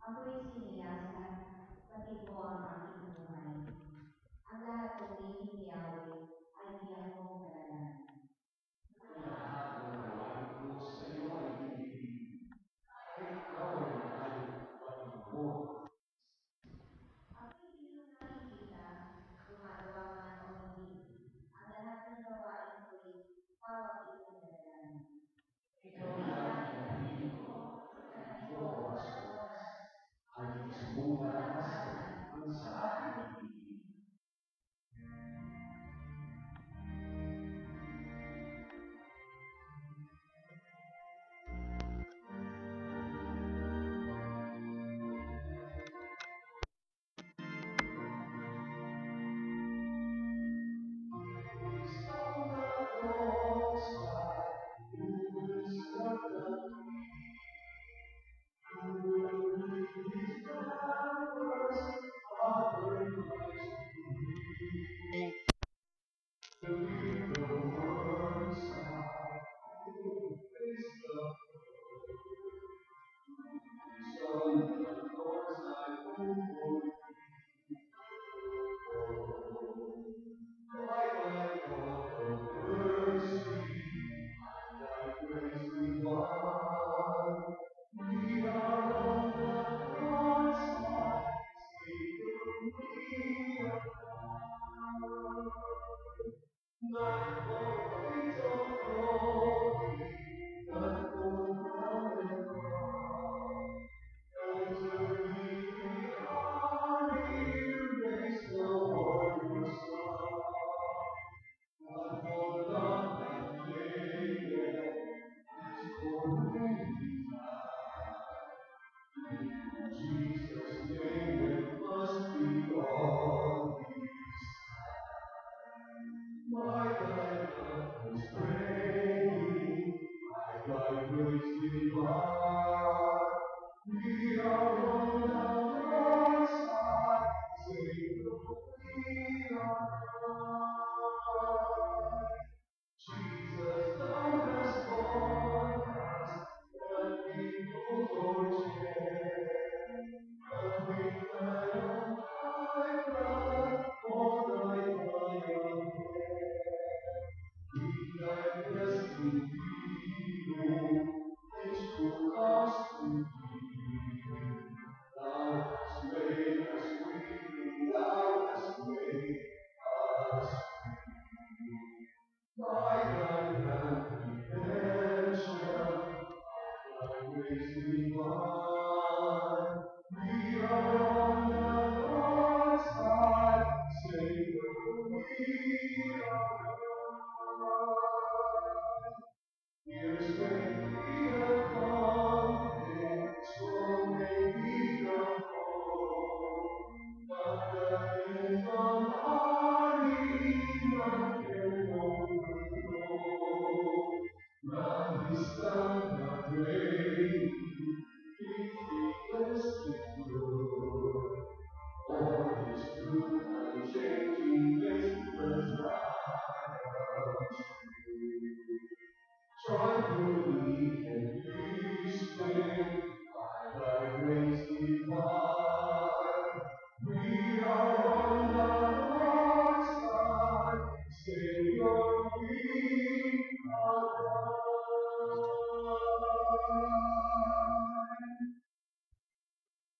Ako'y siniyasat, pati po ang aking buhay. Ang lahat kong hinihingi Yahweh ay tiyak kong kalalaman. Lahat ng gawain ko sa iyo ay ibigin. Ay ikaw ay mahal at Panginoon. Ako'y hindi mo nakikita, gumagawa man o hindi. Ang lahat ng gawain ko'y pawag itong kalalaman. Ikaw lang ang pili ko, at ito oras oras. At isumulasan ang sa aking ibigin. Jesus' name must be all these. My God is praying, my God grace divine. We are on the Lord's side, sing we are right. Jesus, thou hast borne us, the people for shame. But we fed on thy blood, for thy triumph. We thy rescue healing, which to us to be. Thou hast made us free, thou hast made us free. By thy hand redemption, thy grace divine, we are on the Lord's side, Savior, we are right. Here's when we have come, so may we come home. But that is the army, not can know. Now is the grave, defeatless secure. For his truth unchanging is the triumph true. Joyfully and feasting by thy grace divine, we are on the Lord's side, Savior, we are right.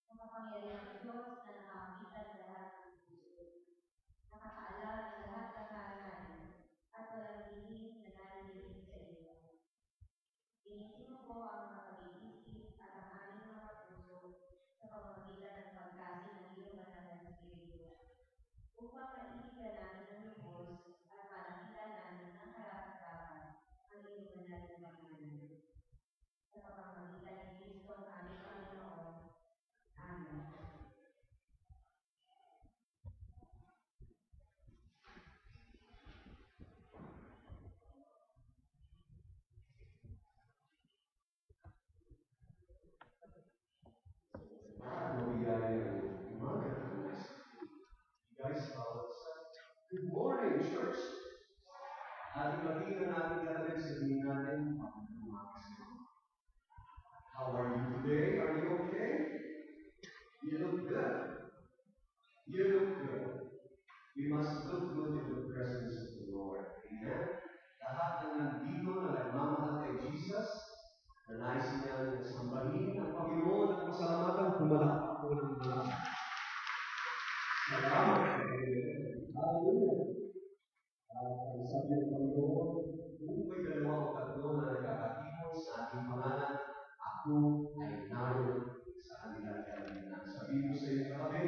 Ang makapangyarihang Diyos na nakakita ng lahat ng puso, nakakaalam ng lahat ng hangarin, at walang lihim na naninig sa iyo. At ibatiin na natin talaga sabihin natin, how are you today? Are you okay? You look good. You look good. We must look good in the presence of the Lord. Amen? Lahat ng nandito na nagmamahal kay Jesus, na nais niya sambahin ang Panginoon at masalamatan, pumalakpak po ng mga. Salamat sa Panginoon. Hallelujah. Ang sabi ng Panginoon, kung may dalawa o tatlo na nagkakatimon sa ating pangalan, ako ay naroon sa kanilang kalamitan. Sabihin mo sa iyong katabi,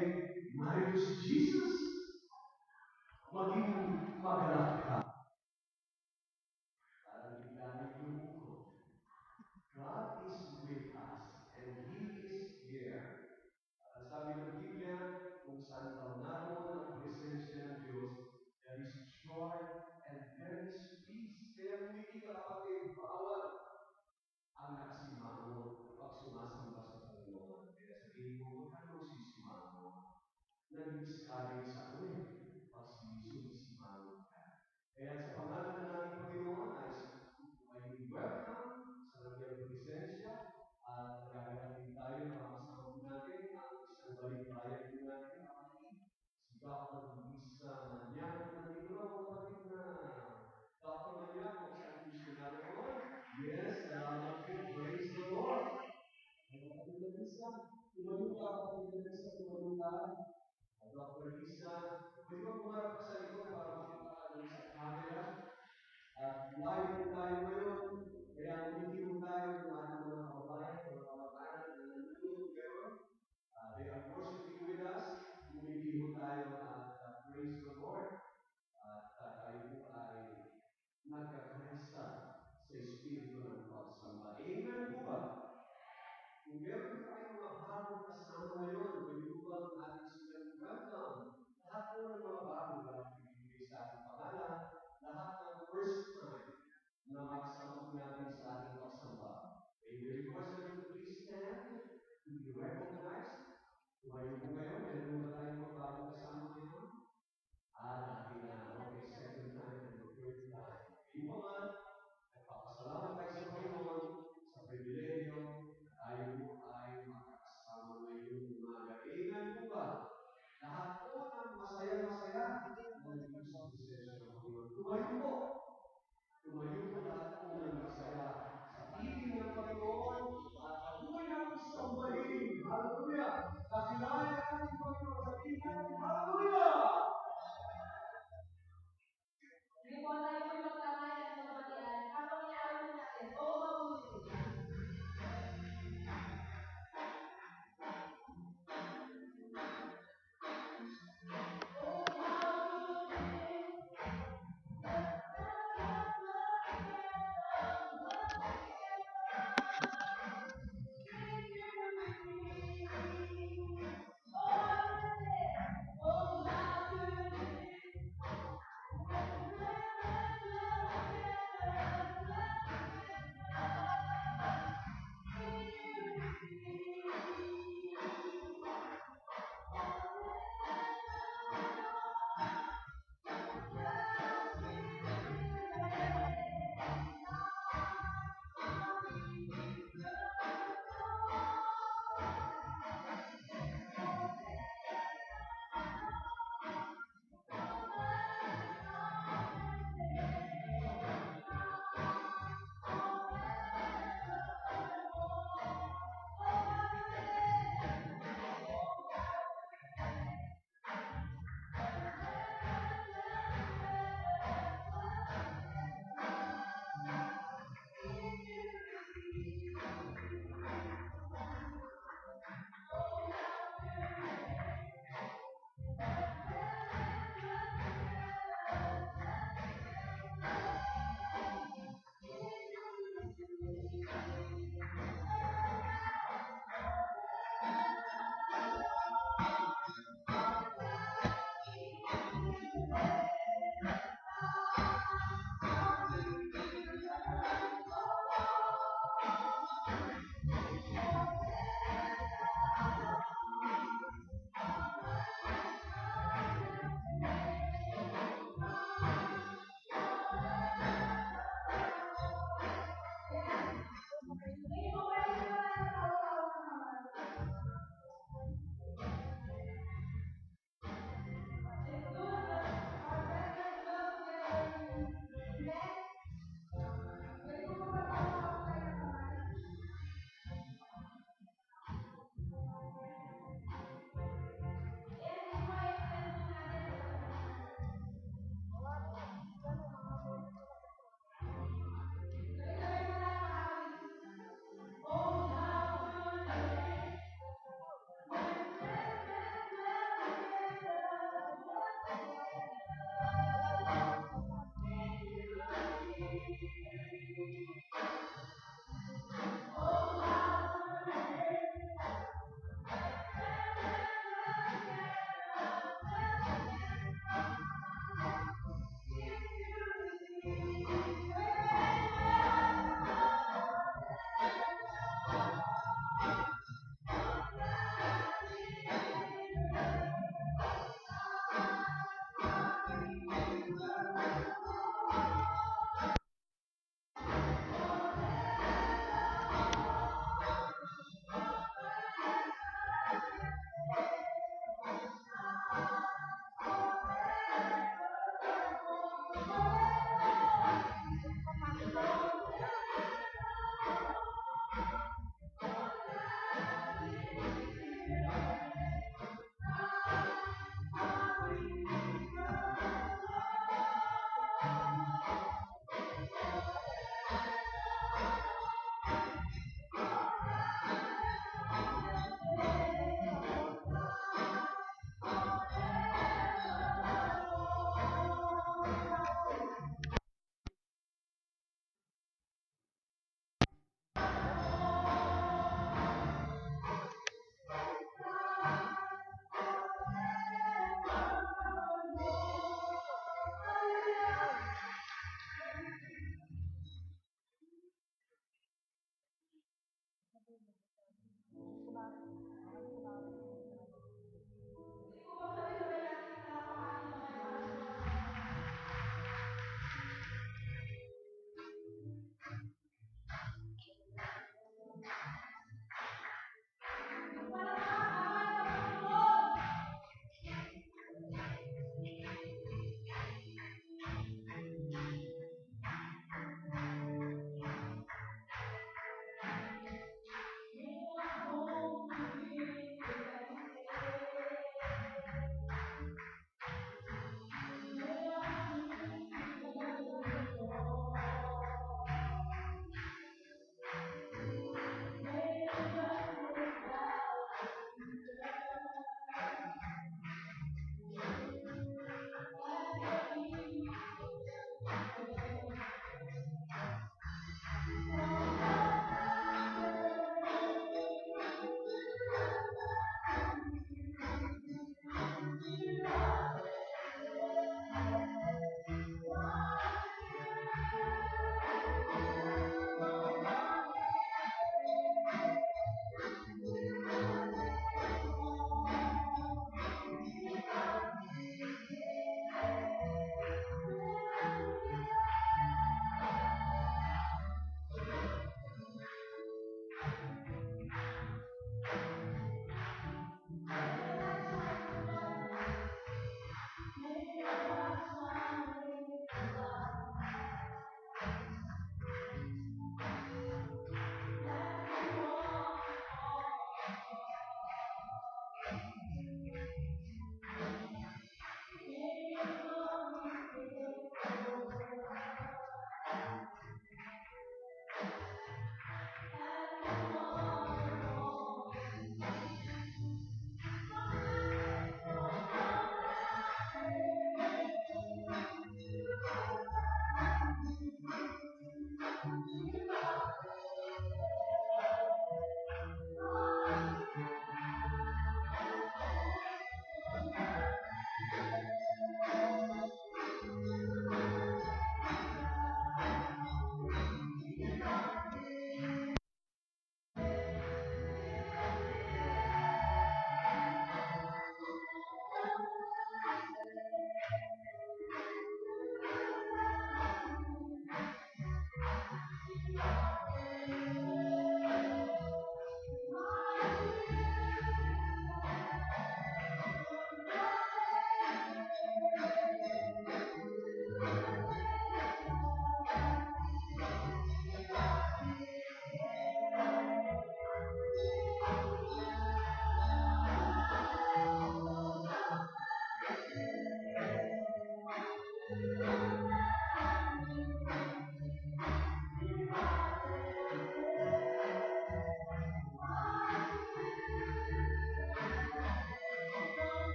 narito si Jesus. Maging magalak ka. Parang biglahin yung muko. God is with us and He is here. Ang sabi ng Biblia, kung saan daw naroon ang presensya ng Diyos, there is joy and there is peace. Kaya kung hindi ka kapatid, bawal ang nakasimangon pag sumasamba sa Panginoon. Kaya sabihin mo, huwag ka nang sisimangon. Nag-discourage ako pag sumisimangon ka. Kaya sa pangalan ng ating Panginoon, ay welcome sa kanyang presensya at nagagalatin tayo na makasama po natin ang isang balikbayan po natin, kapatid. Si Dr. Lisa Maniac, nandito na mga kapatid na Dr. Maniac, o isang missionary ko. Yes, salamat po. Praise the Lord. Kapatid na Lisa, tumayo ka, kapatid na Lisa, tumayo ka. Dr. Lisa,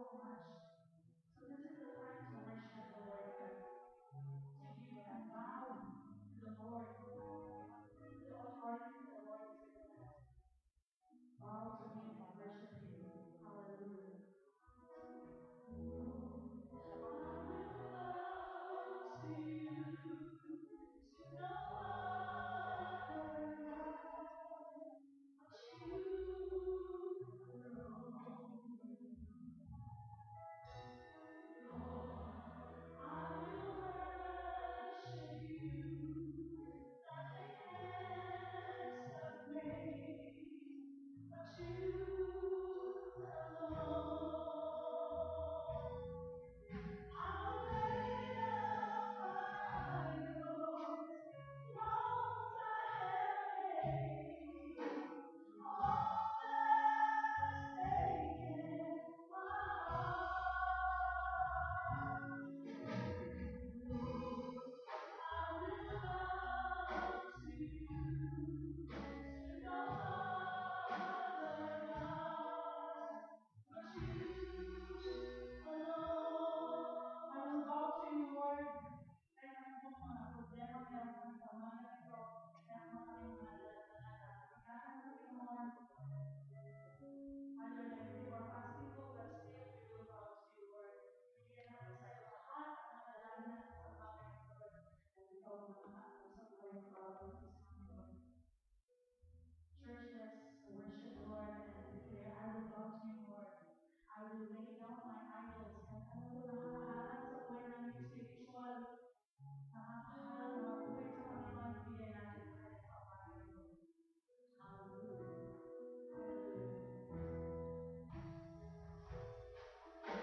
so much. So this is the time to worship the Lord and to give that bow to the Lord, to the authority that the Lord is given us. Bow to Him and worship Him. Hallelujah. I will bow to you, to no other God but you alone. I will worship you. Nothing else have made but you alone. I'll lay down my yours, wrongs I have made, all that's taken my I will bow to you, to no other God but you alone. I will bow to you, Lord. Meron po mga problema, meron kami pamanan, pero meron po kami mga daladala. Kaya po, Panginoon, Father, that we are fasting po, but still we will bow to you, Lord. Bigyan natin sa iyo lahat ng mga dalangin natin sa bagay ng Lord. At ikaw makakaano sa buhay ng bawat isa ng Lord. Church, let's worship the Lord and declare, I will bow to you, Lord. I will lay down my idols. At ano po nakakaharap sa buhay namin spiritual, nakakaharap mga buhay sa Panginoon, bigyan natin sa kanyang kapatid. Hallelujah. Hallelujah. I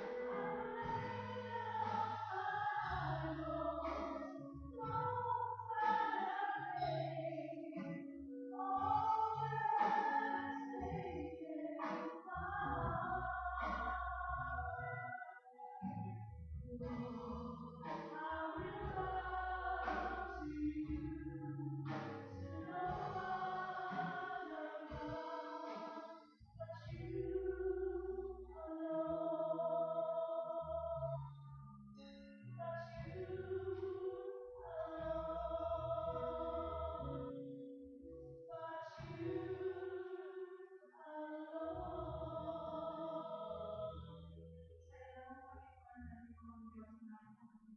will lay down my idols, wrongs I have made, all that's taken my I will bow to you, to no other God but you alone, but you alone, but you alone. Sa ilang Panginoon na ikaw ang Diyos namin.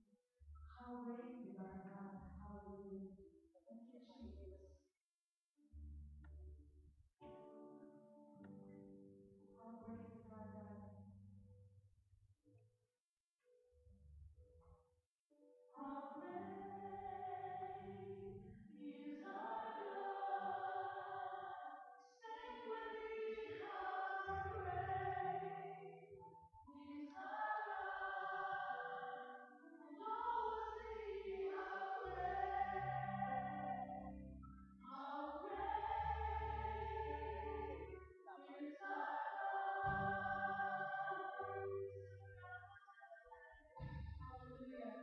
How great is our God. Hallelujah. Thank you, Jesus. How great is our God. How great is our God. Sing with me, how great is our God. And all will see how great. How great is our God. Hallelujah.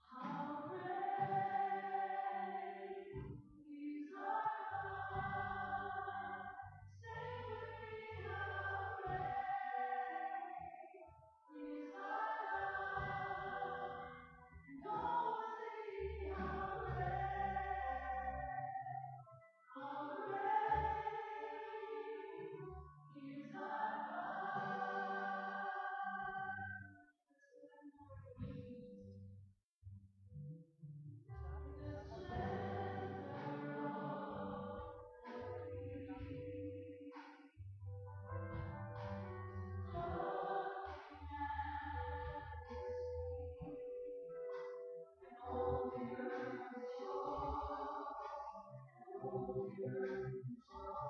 How great is our God. Sing with me, how great is our God. And all will see how great is our God. The splendor of glory, clothing majesty, and all the earth is yours, and all the earth is yours.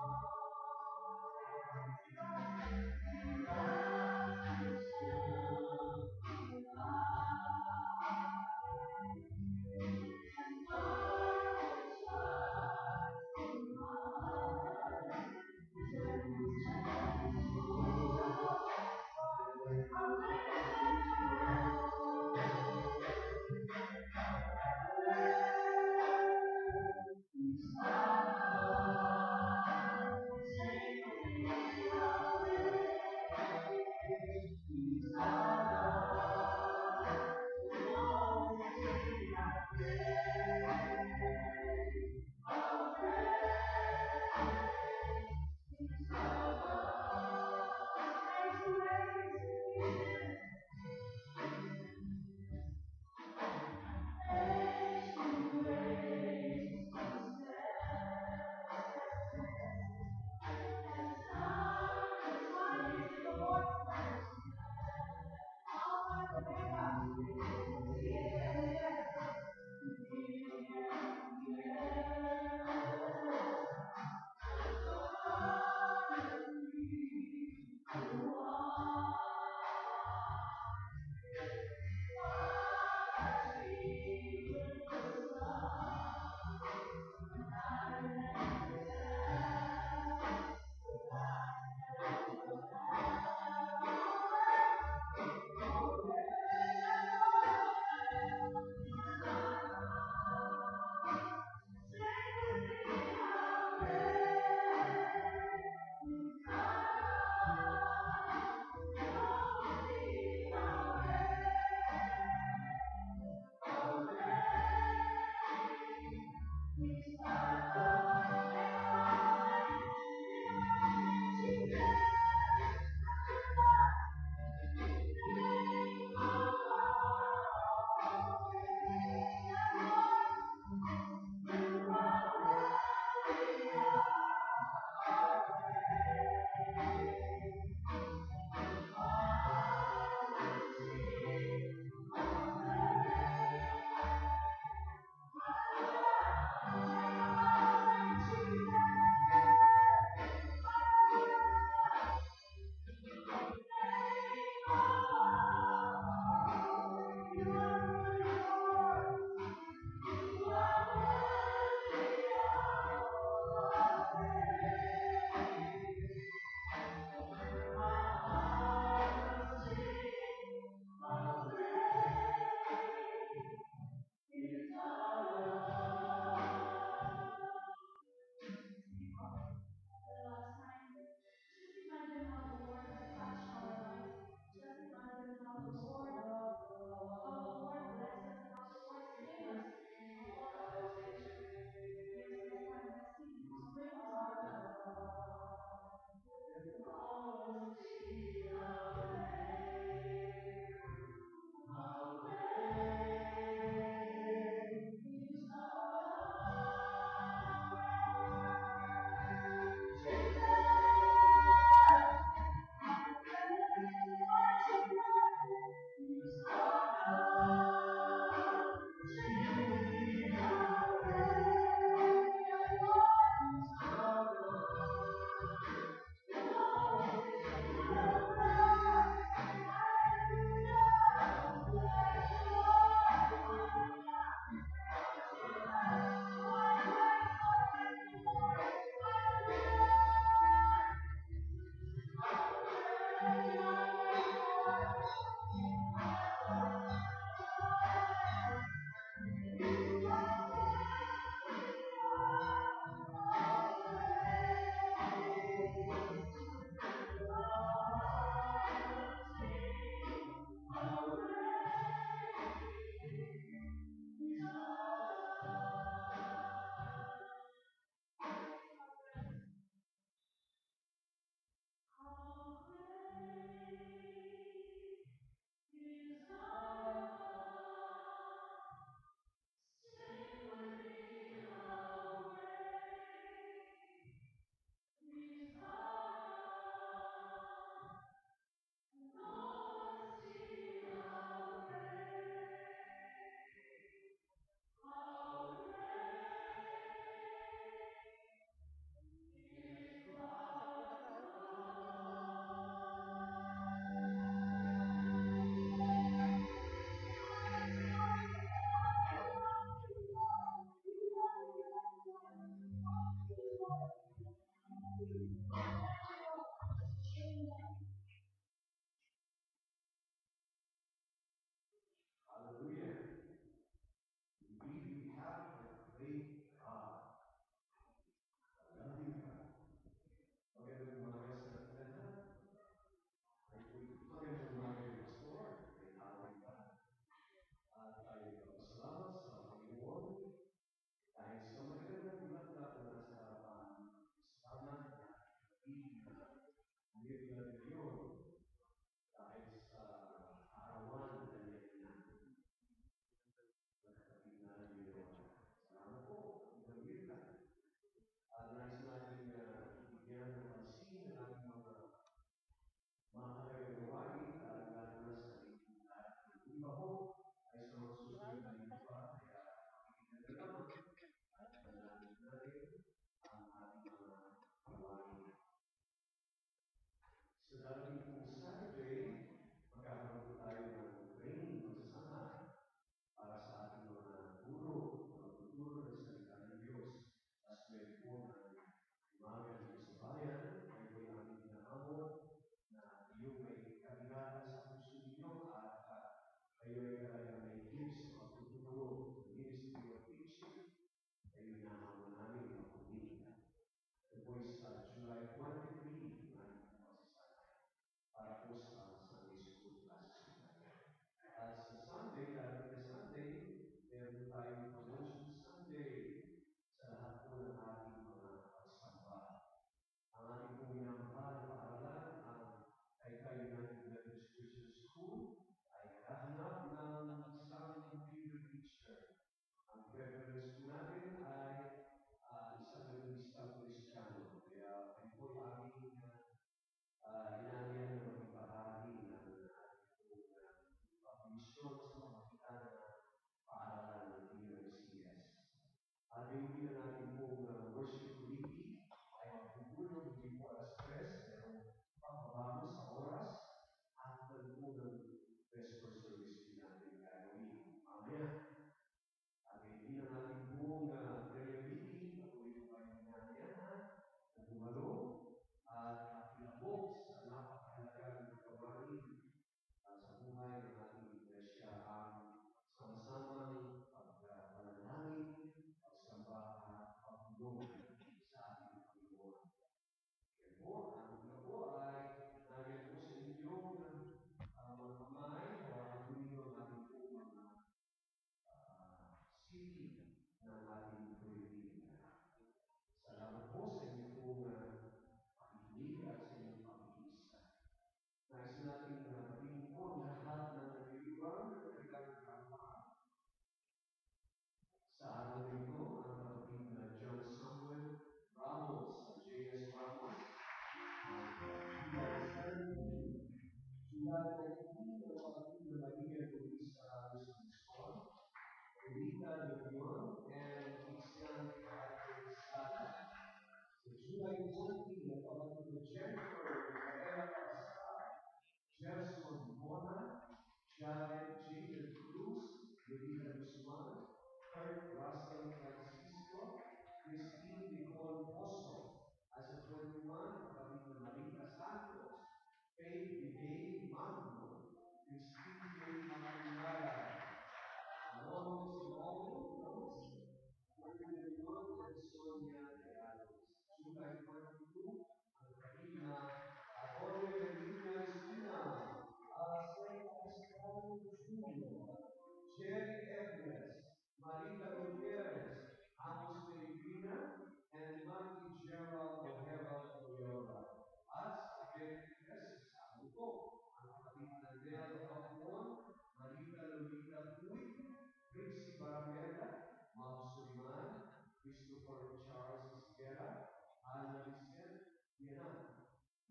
Mel Hapon, Marita Lolita Puy, Trixie Barameda, Mab Suliman, Christopher Charles Isguera, Ana Vicent Yenan,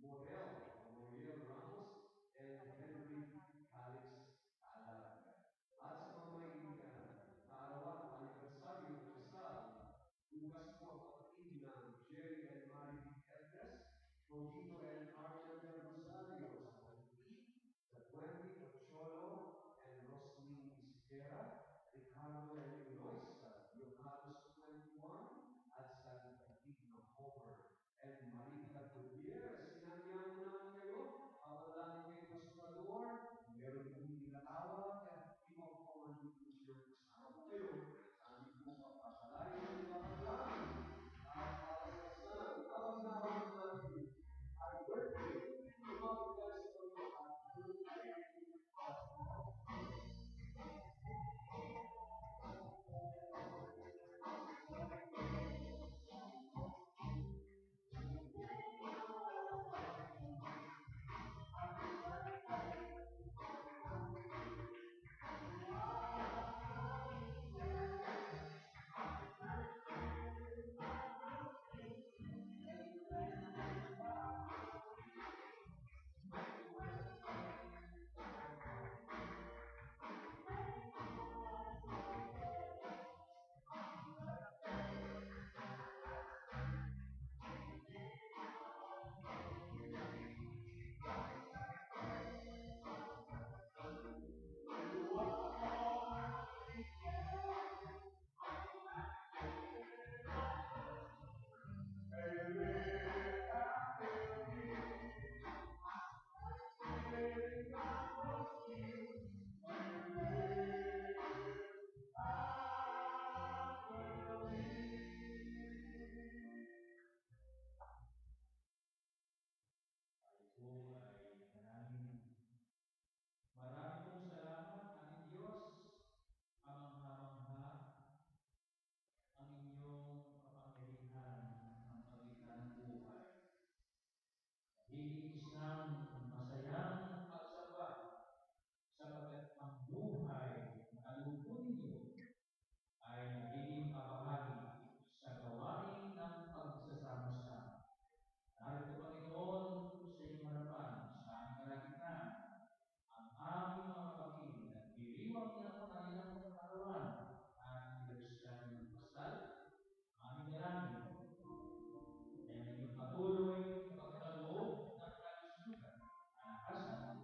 Moriel Ramos, and Henry Calix Alag. At sa mga may kaarawan o anibersaryo ng kasal, bukas po ang pagdating ng Jerry and Mary Edres, Rodito and Carmen Del Rosario sa pagdating, sa 20 Cholo and Roslyn Isquera, Ricardo and Elois sa Yohanos 21, at sa pagdating ng Homer and Marita Gutierrez. Sinandiyan ko naman kayo, papadalangin kayo Pastorador, meron kong tinatawag at ibang pamandudusyo kasama kayo. Sabi ko, papasalain ang papadalangin. At papasalain, tawag na ako natin. Happy birthday! Tumawag ka sa pagkakas. Marami pong salamat, aming Diyos, amang-amangha, ang inyong kapangyarihan ng pagitan ng buhay. Higit isang masayang pagsamba sapagkat ang buhay na kalugod ninyo ay nagiging kabahagi sa gawain ng pagsasama-sama. Narito, Panginoon, sa inyong harapan, sa aming kalagitnaan, ang aming mga kapatid at diriwang niya ang kanilang mga katawan at inilagsyan ng pasal, aming dalangin, ay naging patuloy na pagkaloob ng kalusugan, kalakasan,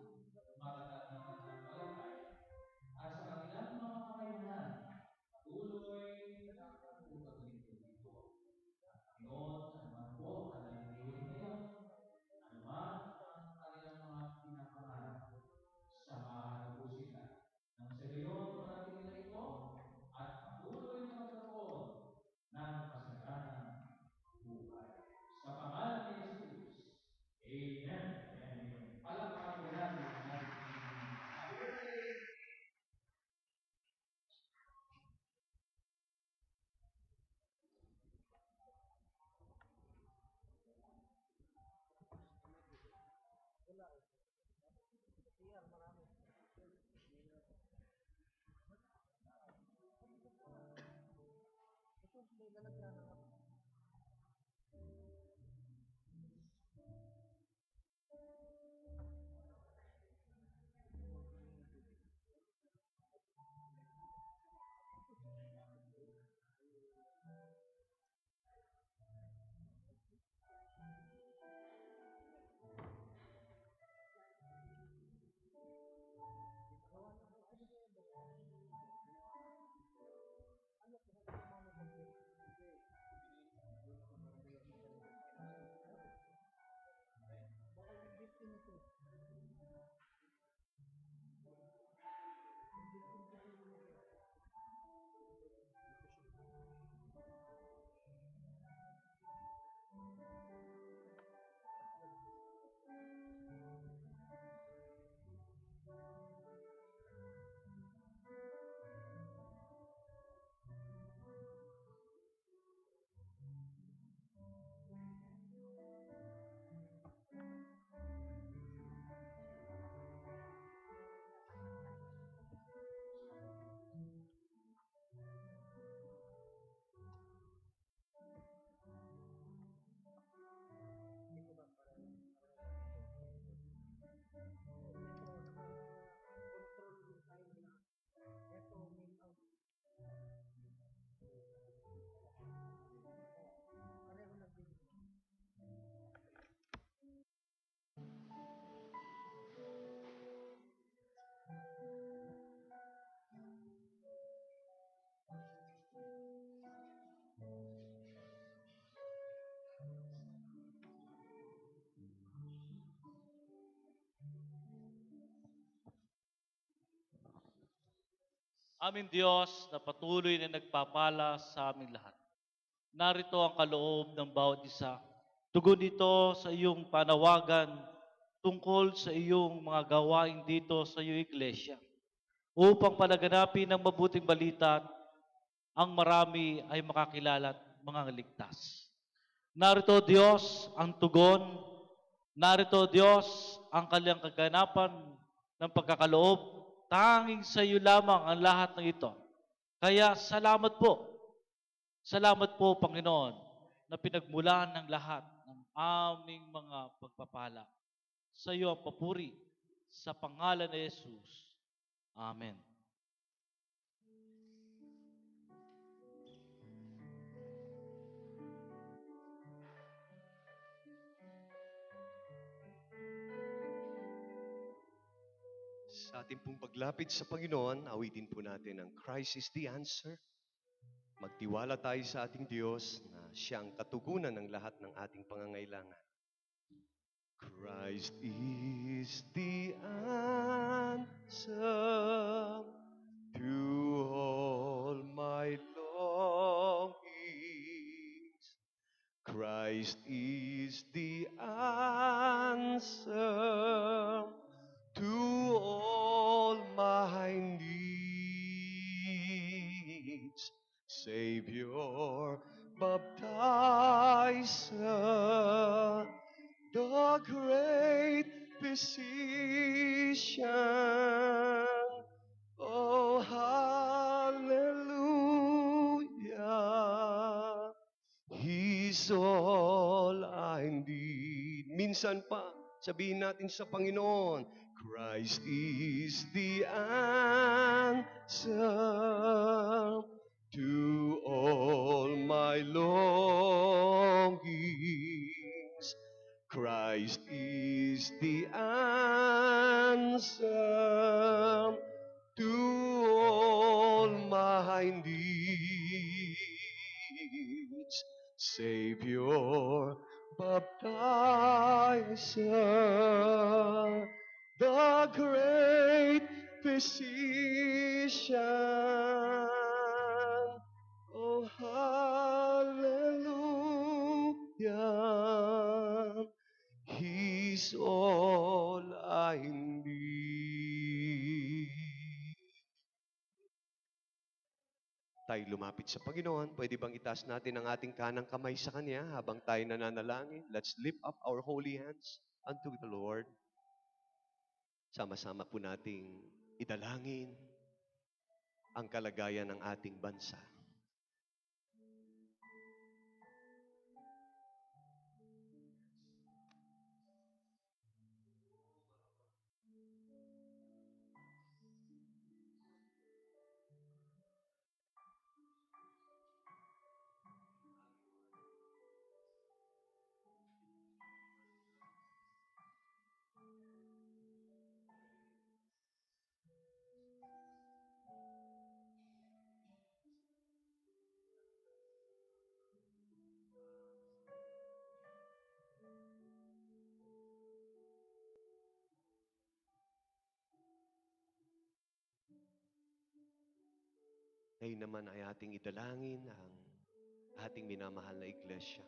matatag na pananampalataya, at sa kanilang mga kakayahan, patuloy na pagpapalito dito. Panginoon, anuman po ang kanilang hiling ngayon, anuman ang kanilang mga pinapangarap, samahan po sila nang sa gayon parating nila ito at patuloy na magkaroon ng kasaganang buhay. Sa pangalan ni Jesus, Amen and Amen. Palakpakan po natin ang ating Panginoon. Aming Diyos na patuloy na nagpapala sa aming lahat. Narito ang kaloob ng bawat isa. Tugon ito sa iyong panawagan tungkol sa iyong mga gawain dito sa iyong iglesia upang palaganapin ang mabuting balita at ang marami ay makakilala at mga ligtas. Narito, Diyos, ang tugon. Narito, Diyos, ang kanyang kaganapan ng pagkakaloob. Tanging sa iyo lamang ang lahat ng ito. Kaya salamat po. Salamat po, Panginoon, na pinagmulan ng lahat ng aming mga pagpapala. Sa iyo ang papuri sa pangalan ni Jesus. Amen. Sa ating pong paglapit sa Panginoon, awitin po natin ang Christ is the answer. Magtiwala tayo sa ating Diyos na siya ang katugunan ng lahat ng ating pangangailangan. Christ is the answer to all my longings. Christ is the answer to all my needs. Savior, baptizer, the great physician. Oh, hallelujah. He's all I need. Minsan pa, sabihin natin sa Panginoon, Christ is the answer to all my longings. Christ is the answer to all my needs. Savior, baptizer, the great physician. Oh, hallelujah. He's all I need. Tayo lumapit sa Panginoon. Pwede bang itaas natin ang ating kanang kamay sa Kanya habang tayo nananalangin? Let's lift up our holy hands unto the Lord. Sama-sama po nating idalangin ang kalagayan ng ating bansa. Ngayon naman ay ating idalangin ang ating minamahal na iglesia.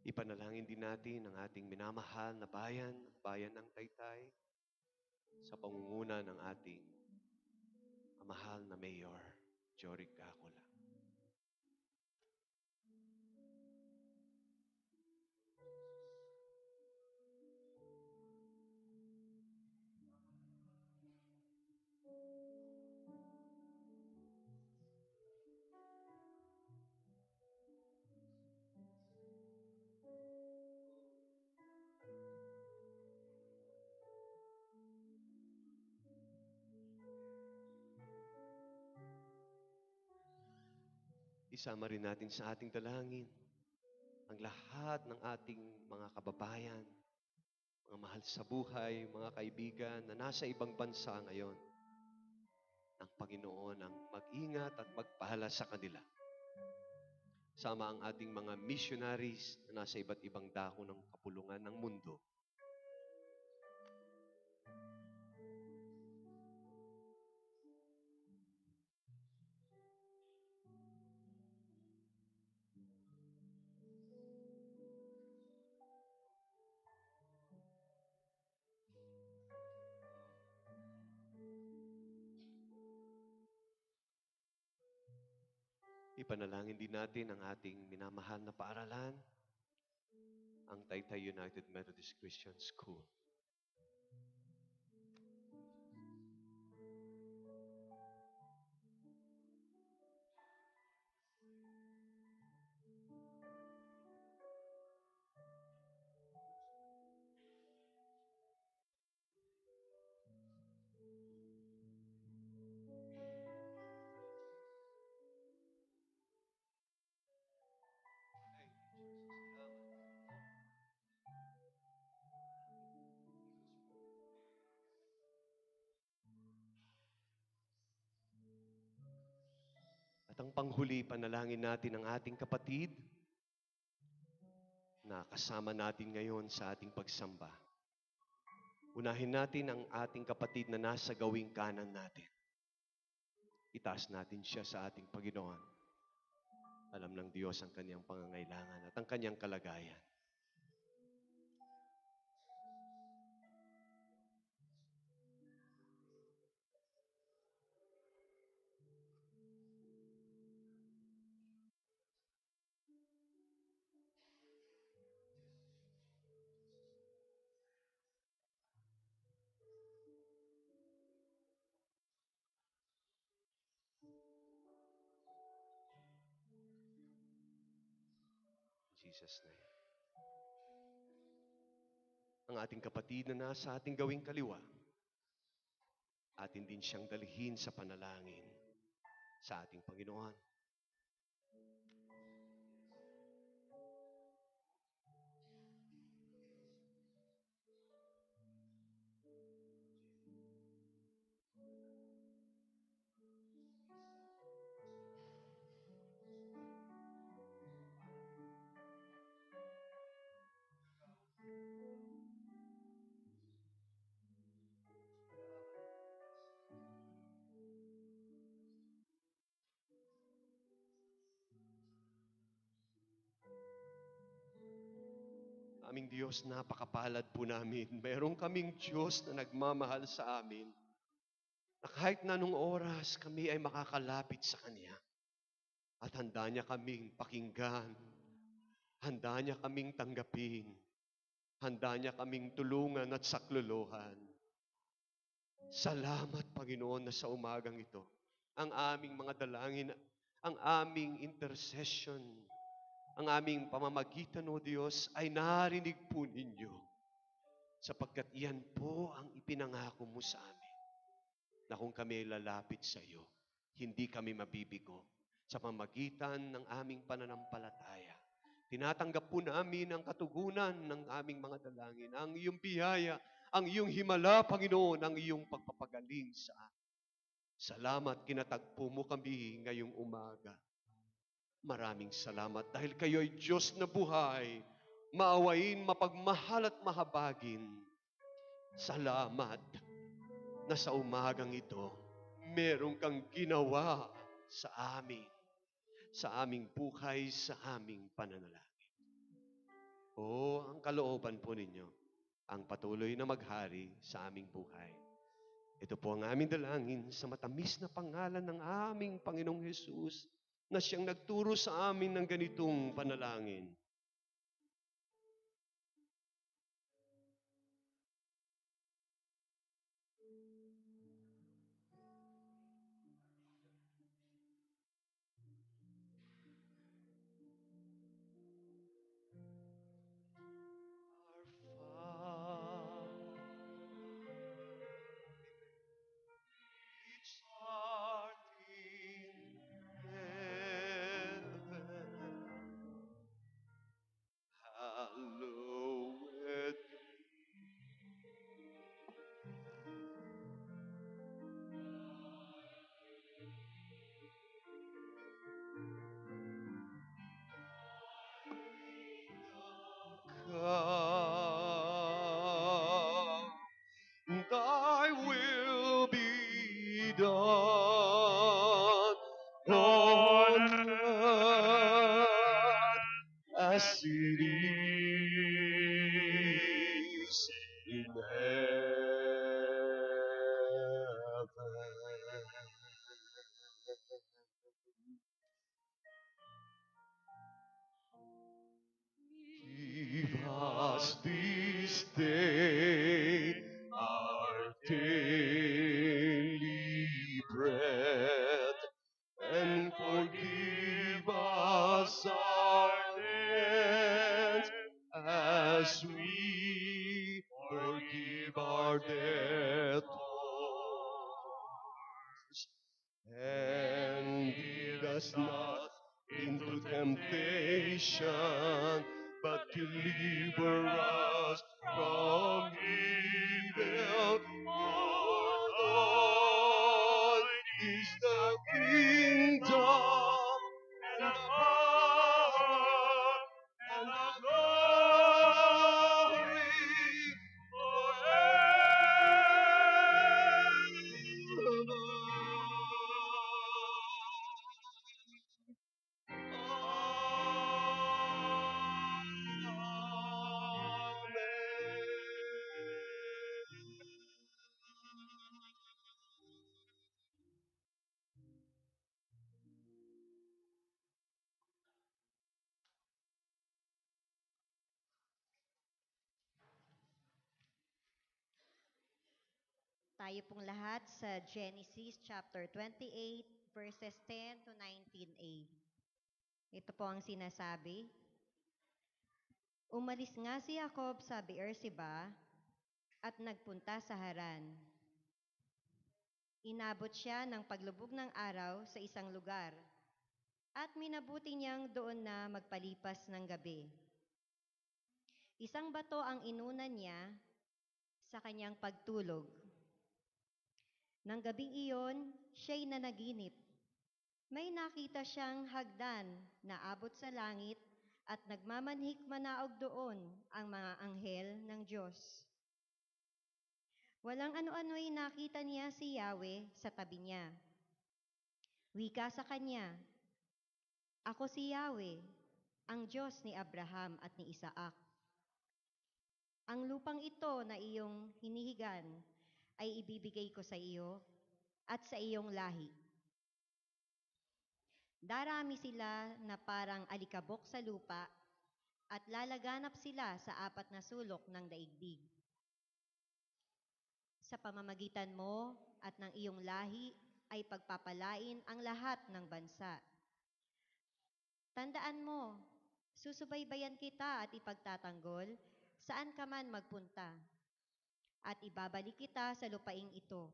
Ipanalangin din natin ang ating minamahal na bayan, bayan ng Taytay, sa pangunguna ng ating mahal na Mayor, Jorik Gacola. Isama rin natin sa ating dalangin ang lahat ng ating mga kababayan, mga mahal sa buhay, mga kaibigan na nasa ibang bansa ngayon. Ang Panginoon ang mag-ingat at magpahala sa kanila. Sama ang ating mga missionaries na nasa iba't ibang dako ng kapulungan ng mundo. Ipanalangin din natin ang ating minamahal na paaralan, ang Taytay United Methodist Christian School. At ang panghuli, panalangin natin ang ating kapatid na kasama natin ngayon sa ating pagsamba. Unahin natin ang ating kapatid na nasa gawing kanan natin. Itaas natin siya sa ating Panginoon. Alam ng Diyos ang kanyang pangangailangan at ang kanyang kalagayan. In Jesus' name. Ang ating kapatid na nasa ating gawing kaliwa, atin din siyang dalhin sa panalangin sa ating Panginoon. Aming Diyos, napakapalad po namin. Meron kaming Diyos na nagmamahal sa amin. Na kahit na nung oras kami ay makakalapit sa Kanya. At handa niya kaming pakinggan. Handa niya kaming tanggapin. Handa niya kaming tulungan at saklolohan. Salamat, Panginoon, na sa umagang ito, ang aming mga dalangin, ang aming intercession, ang aming pamamagitan, O Diyos, ay narinig po ninyo. Sapagkat iyan po ang ipinangako mo sa amin, na kung kami lalapit sa iyo, hindi kami mabibigo sa pamamagitan ng aming pananampalataya. Tinatanggap po namin ang katugunan ng aming mga dalangin, ang iyong biyaya, ang iyong himala, Panginoon, ang iyong pagpapagaling sa amin. Salamat, kinatagpo mo kami ngayong umaga. Maraming salamat dahil kayo ay Diyos na buhay, maawain, mapagmahal at mahabagin. Salamat na sa umagang ito, meron kang ginawa sa amin, sa aming buhay, sa aming pananalangin. Ang kalooban po ninyo, ang patuloy na maghari sa aming buhay. Ito po ang aming dalangin sa matamis na pangalan ng aming Panginoong Hesus, na siyang nagturo sa amin ng ganitong panalangin. Which art in heaven, on earth as it is in heaven. Give us this day our daily bread, and forgive us our debts as we forgive our debtors. And lead us not into temptation, but deliver us from evil. For thine is the kingdom and the power and the glory forever. Tayo pong lahat sa Genesis chapter 28 verses 10 to 19a. Ito po ang sinasabi. Umalis nga si Jacob sa Beersheba at nagpunta sa Haran. Inabot siya ng paglubog ng araw sa isang lugar at minabuti niyang doon na magpalipas ng gabi. Isang bato ang inunan niya sa kanyang pagtulog. Nang gabing iyon, siya'y nanaginip. May nakita siyang hagdan na abot sa langit at nagmamanhik manaog doon ang mga anghel ng Diyos. Walang ano-ano'y nakita niya si Yahweh sa tabi niya. Wika sa kanya, "Ako si Yahweh, ang Diyos ni Abraham at ni Isaac. Ang lupang ito na iyong hinihigan ay ibibigay ko sa iyo at sa iyong lahi. Darami sila na parang alikabok sa lupa at lalaganap sila sa apat na sulok ng daigdig. Sa pamamagitan mo at ng iyong lahi ay pagpapalain ang lahat ng bansa. Tandaan mo, susubaybayan kita at ipagtatanggol saan ka man magpunta, at ibabalik kita sa lupaing ito.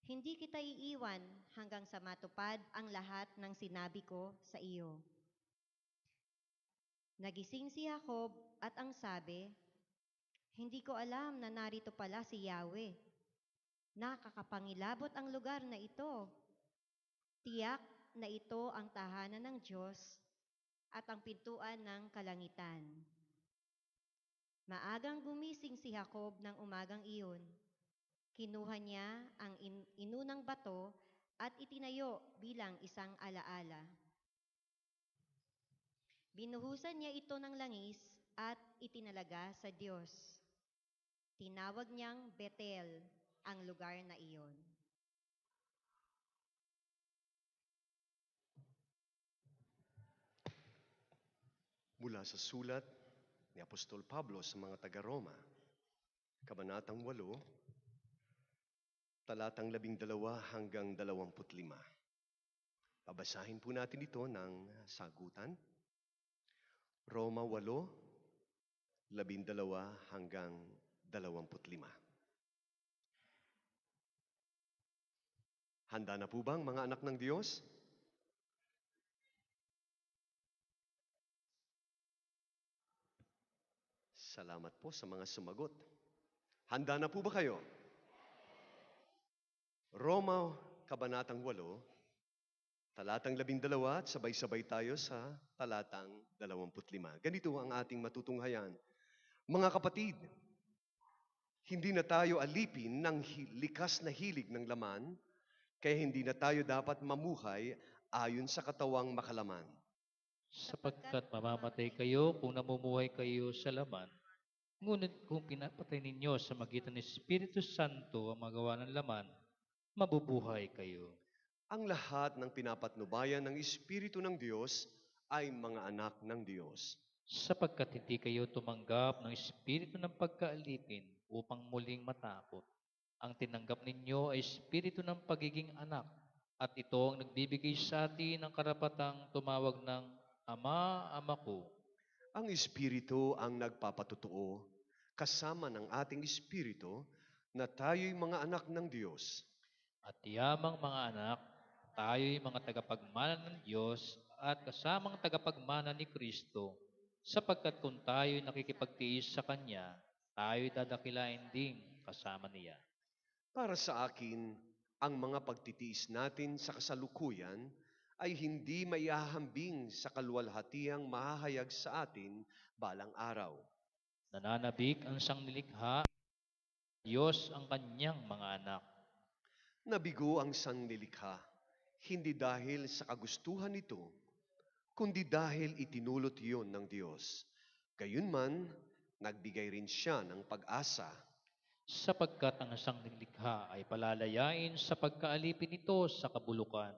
Hindi kita iiwan hanggang sa matupad ang lahat ng sinabi ko sa iyo." Nagising si Jacob at ang sabi, "Hindi ko alam na narito pala si Yahweh. Nakakapangilabot ang lugar na ito. Tiyak na ito ang tahanan ng Diyos at ang pintuan ng kalangitan." Maagang gumising si Jacob ng umagang iyon. Kinuha niya ang inunang bato at itinayo bilang isang alaala. Binuhusan niya ito ng langis at itinalaga sa Diyos. Tinawag niyang Bethel ang lugar na iyon. Mula sa sulat ni Apostol Pablo sa mga taga-Roma, Kabanatang 8, talatang 12 hanggang 25. Babasahin po natin ito ng sagutan. Roma 8, 12 hanggang 25. Handa na po bang mga anak ng Diyos? Salamat po sa mga sumagot. Handa na po ba kayo? Roma, Kabanatang 8, talatang 12 at sabay-sabay tayo sa talatang 25. Ganito ang ating matutunghayan. Mga kapatid, hindi na tayo alipin ng likas na hilig ng laman, Kaya hindi na tayo dapat mamuhay ayon sa katawang makalaman. Sapagkat mamamatay kayo kung namumuhay kayo sa laman. Ngunit kung pinapatay ninyo sa magitan ng Espiritu Santo ang magawa ng laman, mabubuhay kayo. Ang lahat ng pinapatnubayan ng Espiritu ng Diyos ay mga anak ng Diyos. Sapagkat hindi kayo tumanggap ng espiritu ng pagkaalipin upang muling matakot. Ang tinanggap ninyo ay espiritu ng pagiging anak, at ito ang nagbibigay sa atin ng karapatang tumawag ng Ama, Ama ko. Ang Espiritu ang nagpapatotoo, kasama ng ating Espiritu, na tayo'y mga anak ng Diyos. At yamang mga anak, tayo'y mga tagapagmana ng Diyos at kasamang tagapagmana ni Kristo, sapagkat kung tayo'y nakikipagtiis sa Kanya, tayo'y dadakilain ding kasama niya. Para sa akin, ang mga pagtitiis natin sa kasalukuyan ay hindi maihahambing sa kaluwalhatiang mahahayag sa atin balang araw. Nananabik ang sangnilikha, Diyos ang Kanyang mga anak. Nabigo ang sanglilikha, hindi dahil sa kagustuhan nito, kundi dahil itinulot iyon ng Diyos. Gayunman, nagbigay rin siya ng pag-asa. Sapagkat ang sangnilikha ay palalayain sa pagkaalipin nito sa kabulukan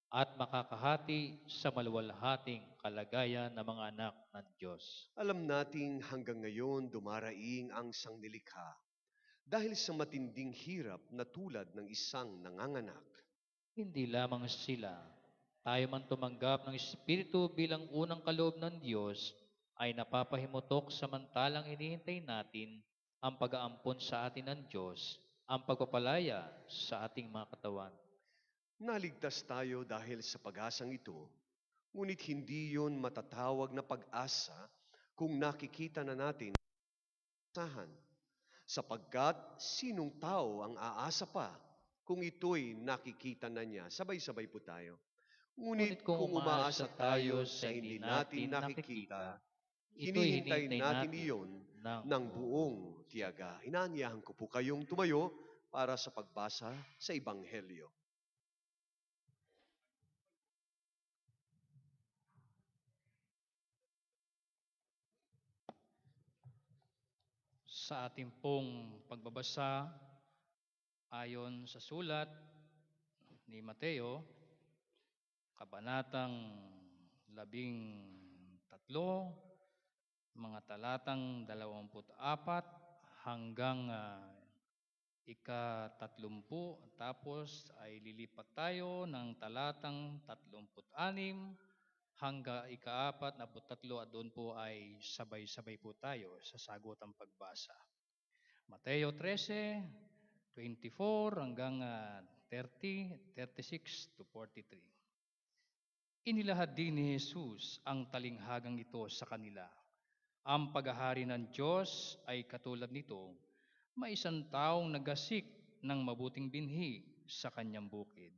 at makakahati sa maluwalhating kalagayan ng mga anak ng Diyos. Alam nating hanggang ngayon dumaraing ang sanglilikha dahil sa matinding hirap na tulad ng isang nanganganak. Hindi lamang sila, tayo man tumanggap ng Espiritu bilang unang kaloob ng Diyos, ay napapahimutok samantalang hinihintay natin ang pag-aampon sa atin ng Diyos, ang pagpapalaya sa ating mga katawan. Naligtas tayo dahil sa pag-asang ito, ngunit hindi yon matatawag na pag-asa kung nakikita na natin ang asahan. Sapagkat sinong tao ang aasa pa kung ito'y nakikita na niya? Sabay-sabay po tayo. Ngunit Ngunit kung kung umaasa umaasa tayo tayo sa sa hindi hindi natin natin nakikita, nakikita, ito'y hinihintay hinihintay natin natin iyon ng ng buong tiyaga. Inaanyahan ko po kayong tumayo para sa pagbasa sa Ebanghelyo. Sa ating pong pagbabasa ayon sa sulat ni Mateo, kabanatang 13, mga talatang 24 hanggang ika-30, tapos ay lilipat tayo ng talatang 36 hanggang ika-43 at doon po ay sabay-sabay po tayo sa sagutang pagbasa. Mateo 13:24 hanggang 36 to 43. Inilahad din ni Jesus ang talinghagang ito sa kanila. Ang paghahari ng Diyos ay katulad nito, may isang taong nagasik ng mabuting binhi sa kanyang bukid.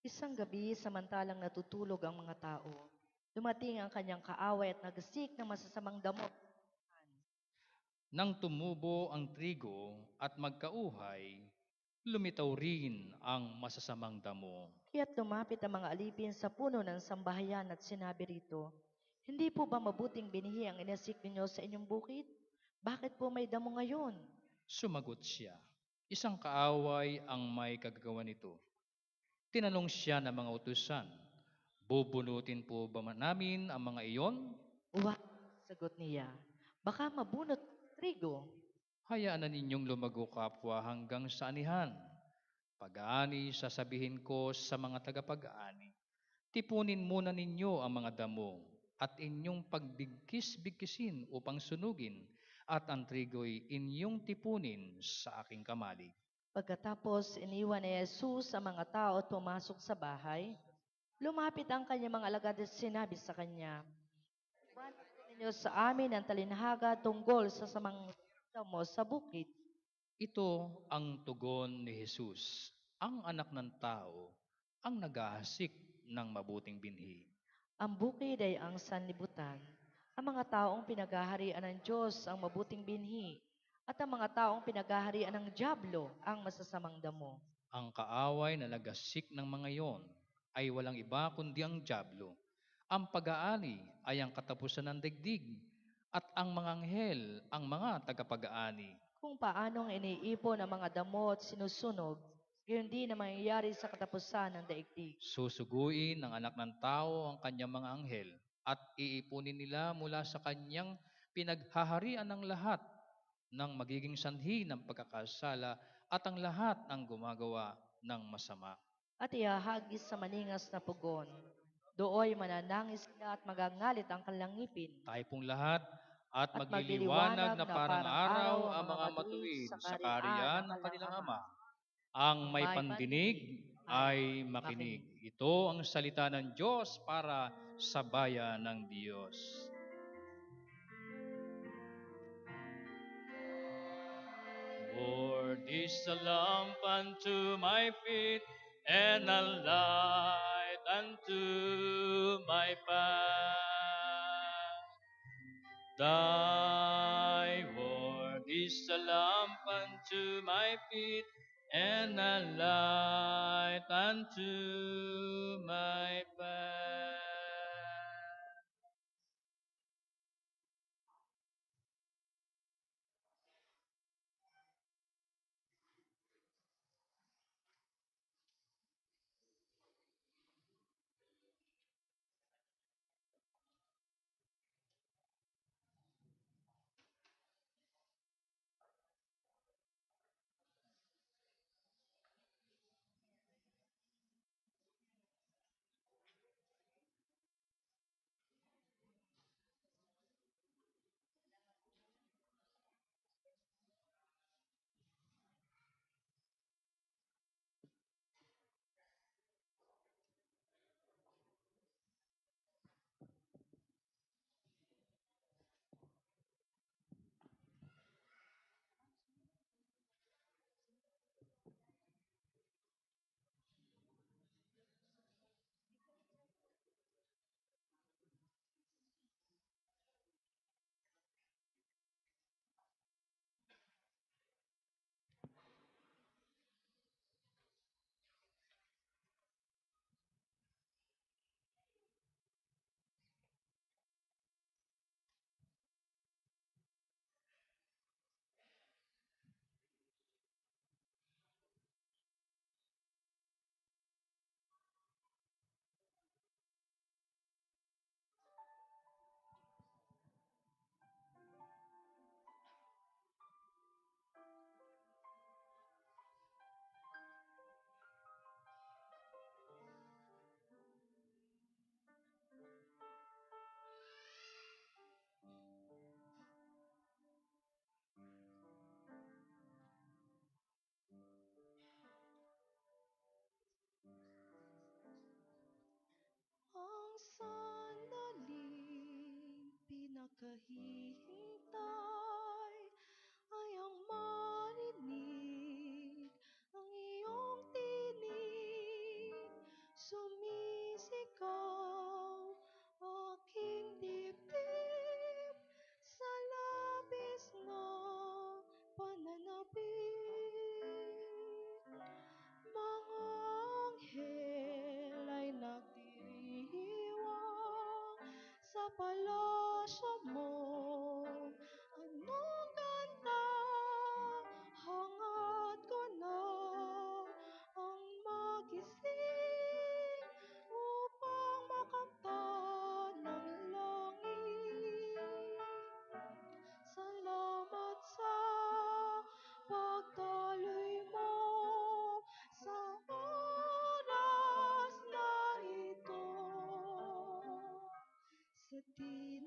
Isang gabi, samantalang natutulog ang mga tao, dumating ang kanyang kaaway at nagasik ng masasamang damo. Nang tumubo ang trigo at magkauhay, lumitaw rin ang masasamang damo. Kaya't lumapit ang mga alipin sa puno ng sambahayan at sinabi rito, hindi po ba mabuting binhi ang inasik ninyo sa inyong bukid? Bakit po may damo ngayon? Sumagot siya, isang kaaway ang may kagagawa nito. Tinanong siya ng mga utusan, bubunutin po ba namin ang mga iyon? Wag, sagot niya, baka mabunot trigo. Hayaan na ninyong lumago kapwa hanggang sa anihan. Pag-aani, sasabihin ko sa mga tagapag-aani, tipunin muna ninyo ang mga damo at inyong pagbigkis-bigkisin upang sunugin, at ang trigo'y inyong tipunin sa aking kamalig. Pagkatapos iniwan ni Jesus ang mga tao at pumasok sa bahay, lumapit ang kanyang mga alagad at sinabi sa kanya, "Iwanan ninyo sa amin ang talinhaga tungkol sa samang damo sa bukid." Ito ang tugon ni Jesus, ang anak ng tao, ang naghahasik ng mabuting binhi. Ang bukid ay ang sanlibutan. Ang mga taong pinaghaharian ng Diyos ang mabuting binhi, at ang mga taong pinaghaharian ng dyablo ang masasamang damo. Ang kaaway na nagasik ng mga iyon ay walang iba kundi ang dyablo. Ang pag-aani ay ang katapusan ng daigdig, at ang mga anghel ang mga tagapag-aani. Kung paanong iniipon ang mga damo at sinusunog, gayon din ang mangyayari sa katapusan ng daigdig. Susuguin ng anak ng tao ang kanyang mga anghel, at iipunin nila mula sa kanyang pinaghaharian ng lahat ng magiging sanhi ng pagkakasala at ang lahat ng gumagawa ng masama. At ihahagis sa maningas na pugon. Dooy mananangis sila at magangalit ang kanilang ngipin. Tayo pong lahat at At magliliwanag magliliwanag na na parang parang araw araw ang mga matuwid sa kaharian ng kanilang Ama. Ang may pandinig ay makinig. Ito ang salita ng Diyos para sa bayan ng Diyos. Lord is a lamp unto my feet and a light unto my path. Thy word is a lamp unto my feet and a light unto my path. Ang sandaling pinakahihintay ay ang marinig ang iyong tinig. Sumisigaw aking dibdib sa labis na pananabik. Mga anghel ay nagdiriwang sa palasyo mo. Anong ganda, hangad ko na ang magising upang makanta ng langit. Salamat sa pagdaloy mo sa oras na ito. Sa di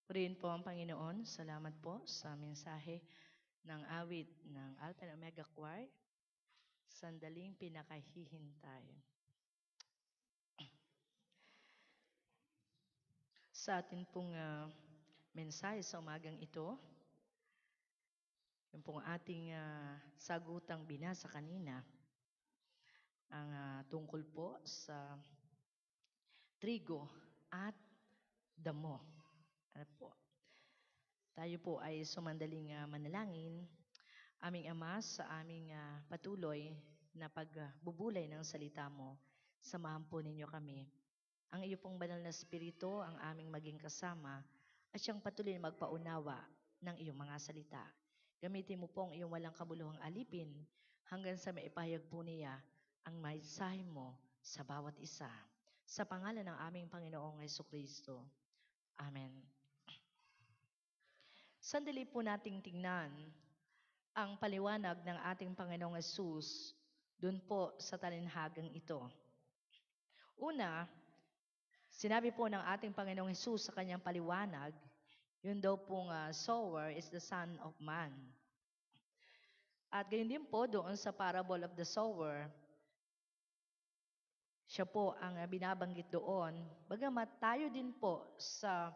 Purihin po ang Panginoon. Salamat po sa mensahe ng awit ng Alpha and Omega Choir. Sandaling pinakahihintay. Sa atin pong mensahe sa umagang ito, yung pong ating sagutang binasa kanina, ang tungkol po sa trigo at damo. Ano po? Tayo po ay sumandaling manalangin. Aming Ama, sa aming patuloy na pagbubulay ng salita mo, samahan po ninyo kami. Ang iyo pong banal na spirito ang aming maging kasama at siyang patuloy na magpaunawa ng iyong mga salita. Gamitin mo po ang iyong walang kabuluhang alipin hanggang sa maipahayag po niya ang mensahe mo sa bawat isa. Sa pangalan ng aming Panginoong Jesucristo. Amen. Sandali po nating tingnan ang paliwanag ng ating Panginoong Yesus dun po sa talinhagang ito. Una, sinabi po ng ating Panginoong Yesus sa kanyang paliwanag, yun daw pong sower is the Son of Man. At gayon din po doon sa parable of the sower, siya po ang binabanggit doon. Bagamat tayo din po sa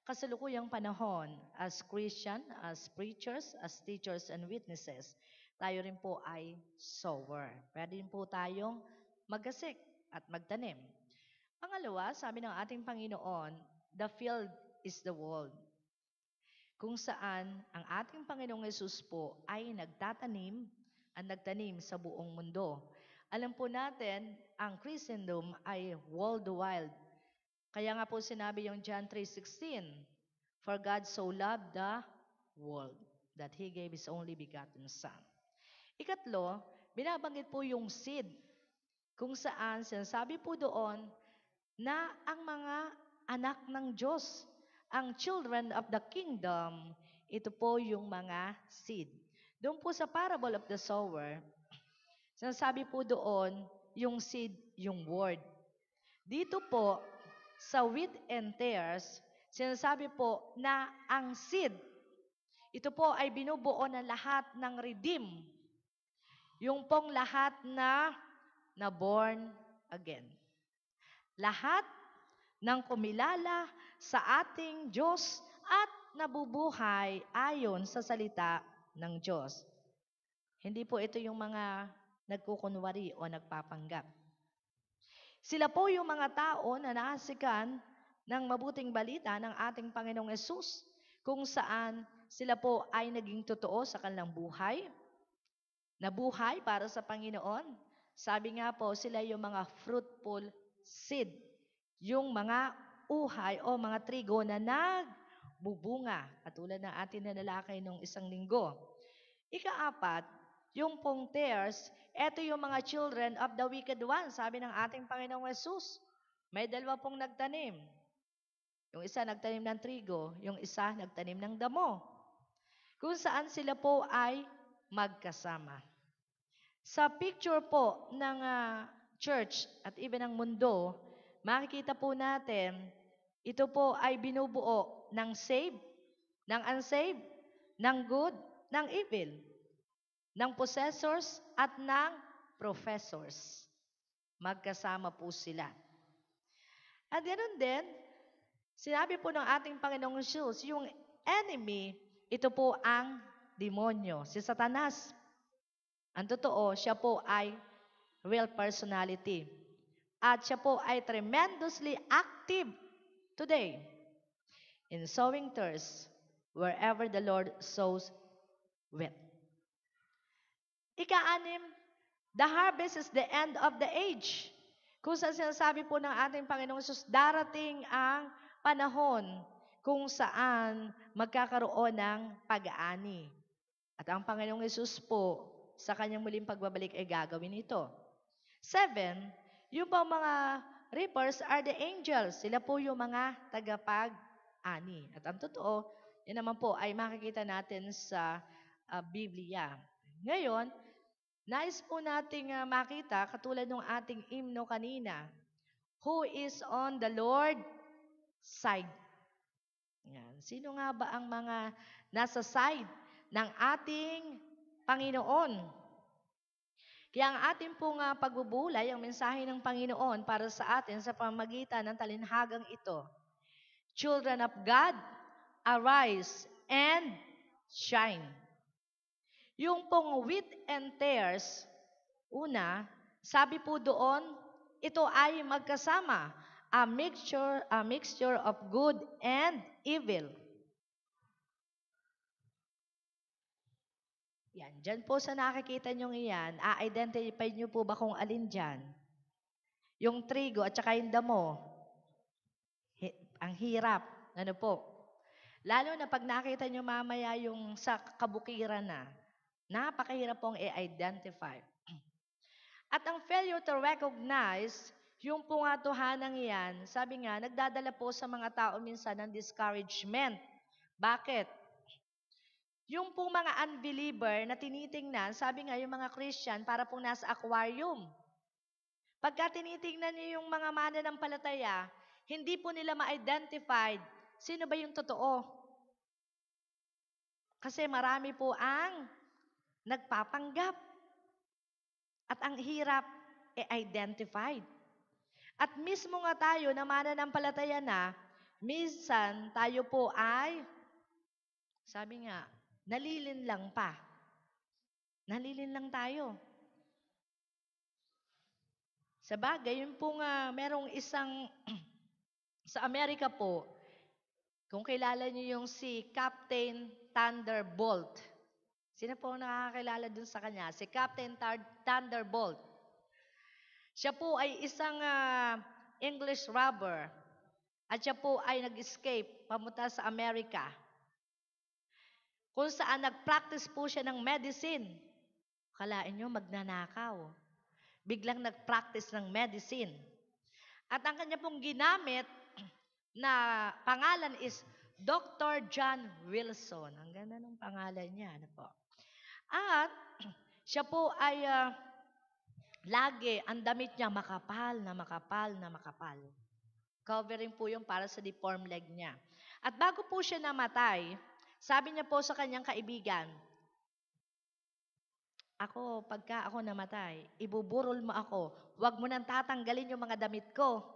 kasalukuyang panahon as Christian, as preachers, as teachers and witnesses, tayo rin po ay sower. Pwede din po tayong magasik at magtanim. Pangalawa, sabi ng ating Panginoon, the field is the world. Kung saan ang ating Panginoong Yesus po ay nagtatanim at nagtanim sa buong mundo. Alam po natin, ang Christendom ay worldwide. Kaya nga po sinabi yung John 3:16, for God so loved the world that He gave His only begotten Son. Ikatlo, binabanggit po yung seed, kung saan sinasabi po doon na ang mga anak ng Diyos, ang children of the kingdom, ito po yung mga seed. Doon po sa parable of the sower, sinasabi po doon, yung seed, yung word. Dito po, sa wheat and tares, sinasabi po na ang seed, ito po ay binubuo ng lahat ng redeem. Yung pong lahat na born again. Lahat ng kumilala sa ating Diyos at nabubuhay ayon sa salita ng Diyos. Hindi po ito yung mga nagkukunwari o nagpapanggap. Sila po yung mga tao na naasikan ng mabuting balita ng ating Panginoong Yesus, kung saan sila po ay naging totoo sa kanilang buhay, nabuhay para sa Panginoon. Sabi nga po, sila yung mga fruitful seed, yung mga uhay o mga trigo na nagbubunga, katulad ng ating nanalakay nung isang linggo. Ikaapat, yung pong tares, eto yung mga children of the wicked one, sabi ng ating Panginoong Yesus. May dalawa pong nagtanim. Yung isa nagtanim ng trigo, yung isa nagtanim ng damo. Kung saan sila po ay magkasama. Sa picture po ng church at even ng mundo, makikita po natin, ito po ay binubuo ng saved, ng unsaved, ng good, ng evil, ng possessors at ng professors. Magkasama po sila. At ganoon din, sinabi po ng ating Panginoong Jesus, yung enemy, ito po ang demonyo, si Satanas. Ang totoo, siya po ay real personality. At siya po ay tremendously active today in sowing tares wherever the Lord sows wheat. Ika-anim, the harvest is the end of the age. Kung saan sinasabi po ng ating Panginoong Jesus, darating ang panahon kung saan magkakaroon ng pag-aani. At ang Panginoong Jesus po, sa kanyang muling pagbabalik ay gagawin ito. 7, yung pang mga reapers are the angels. Sila po yung mga tagapag-ani. At ang totoo, yan naman po ay makikita natin sa Biblia. Ngayon, nais po nating makita, katulad ng ating hymno kanina, who is on the Lord's side. Yan. Sino nga ba ang mga nasa side ng ating Panginoon? Kaya ang ating pong pagbubulay, ang mensahe ng Panginoon para sa atin sa pamagitan ng talinhagang ito. Children of God, arise and shine. Yung pong wheat and tares, una, sabi po doon, ito ay magkasama, a mixture of good and evil. Yan, dyan po sa nakikita nyo iyan, a-identify nyo po ba kung alin dyan? Yung trigo at saka yung damo. Ang hirap. Ano po? Lalo na pag nakita nyo mamaya yung sa kabukiran na, napakahirap pong i-identify. At ang failure to recognize, yung pungatohanang yan, sabi nga, nagdadala po sa mga tao minsan ng discouragement. Bakit? Yung pong mga unbeliever na tinitingnan, sabi nga yung mga Christian, para pong nasa aquarium. Pagka tinitingnan niyo yung mga mananampalataya, hindi po nila ma-identified sino ba yung totoo. Kasi marami po ang nagpapanggap. At ang hirap i-identified. At mismo nga tayo na mananampalataya na, minsan tayo po ay, sabi nga, nalilin lang pa. Nalilin lang tayo. Sa bagay, yun po nga, merong isang, sa Amerika po, kung kilala niyo yung si Captain Thunderbolt. Sino po nakakilala dun sa kanya? Si Captain Thunderbolt. Siya po ay isang English robber. At siya po ay nag-escape pamunta sa Amerika. Kung saan nag-practice po siya ng medicine. Kalain nyo, magnanakaw. Biglang nag-practice ng medicine. At ang kanya pong ginamit na pangalan is Dr. John Wilson. Ang ganda ng pangalan niya. Ano po? At siya po ay lagi, ang damit niya makapal na makapal na makapal. Covering po yung para sa deformed leg niya. At bago po siya namatay, sabi niya po sa kanyang kaibigan, pagka ako namatay, ibuburol mo ako. Huwag mo nang tatanggalin yung mga damit ko.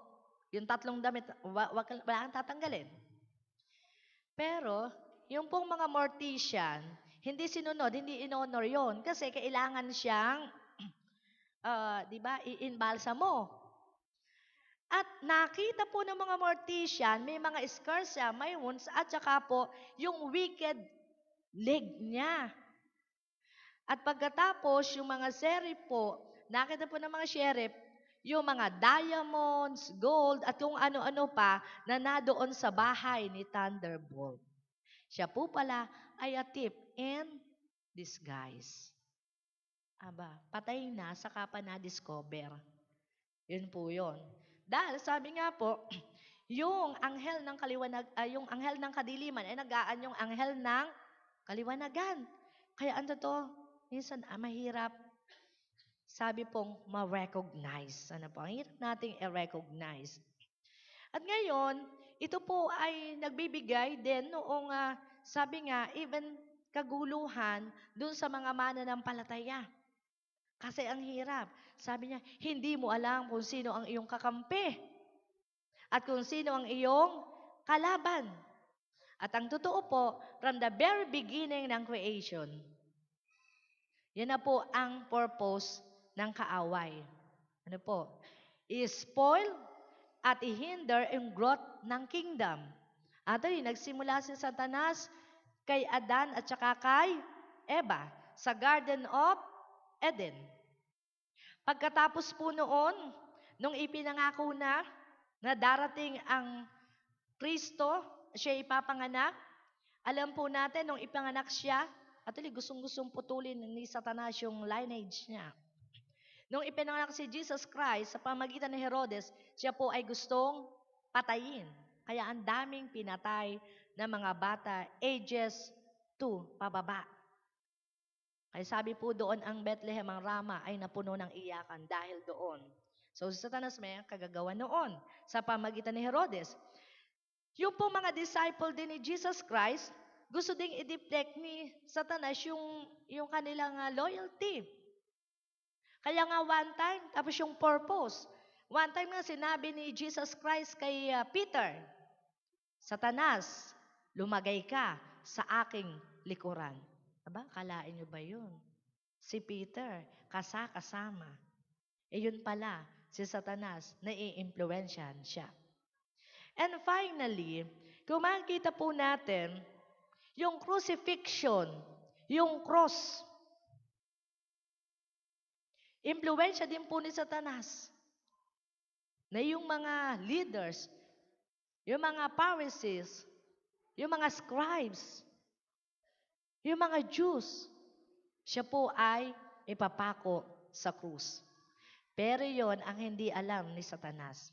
Yung 3 damit, wala kang tatanggalin. Pero, yung pong mga mortician, hindi sinunod, hindi in-honor yun. Kasi kailangan siyang, di ba, i-imbalsa mo. At nakita po ng mga mortician, may mga scars siya, may wounds, at saka po, yung wicked leg niya. At pagkatapos, yung mga sheriff po, nakita po ng mga sheriff, yung mga diamonds, gold, at kung ano-ano pa na nadoon sa bahay ni Thunderbolt. Siya po pala ay a thief in disguise. Aba, patay na, saka pa na-discover. Yun po yun. Dahil sabi nga po, yung anghel ng yung anghel ng kadiliman ay nagaan yung anghel ng kaliwanagan. Kaya ano to, minsan mahirap, sabi pong ma-recognize. Ano po? Ang hirap nating i-recognize. At ngayon, ito po ay nagbibigay din noong, sabi nga, even kaguluhan dun sa mga mananampalataya. Kasi ang hirap. Sabi niya, hindi mo alam kung sino ang iyong kakampi at kung sino ang iyong kalaban. At ang totoo po, from the very beginning ng creation, yan na po ang purpose ng kaaway. Ano po? I-spoil at i-hinder yung growth ng kingdom. At nagsimula si Satanas kay Adan at saka kay Eva sa Garden of Eden. Pagkatapos po noon, nung ipinangako na darating ang Kristo, siya ipapanganak, alam po natin, nung ipanganak siya, gustong-gustong putulin ni Satanas yung lineage niya. Nung ipinanganak si Jesus Christ sa pamagitan ni Herodes, siya po ay gustong patayin. Kaya ang daming pinatay na mga bata, ages 2 pababa. Kaya sabi po doon, ang Bethlehem, ang Rama, ay napuno ng iyakan dahil doon. So si Satanas may kagagawa noon sa pamagitan ni Herodes. Yung po mga disciple din ni Jesus Christ, gusto ding i-deflect ni Satanas yung kanilang loyalty. Kaya nga one time, tapos yung purpose. One time nga sinabi ni Jesus Christ kay Peter, Satanas, lumagay ka sa aking likuran. Aba, kalain nyo ba yun? Si Peter, kasama. Yun pala, si Satanas, nai-impluensyahan siya. And finally, kung makikita po natin, yung crucifixion, yung cross, impluensya din po ni Satanas. Na yung mga leaders, yung mga Pharisees, yung mga scribes, yung mga Jews, siya po ay ipapako sa krus. Pero yon ang hindi alam ni Satanas.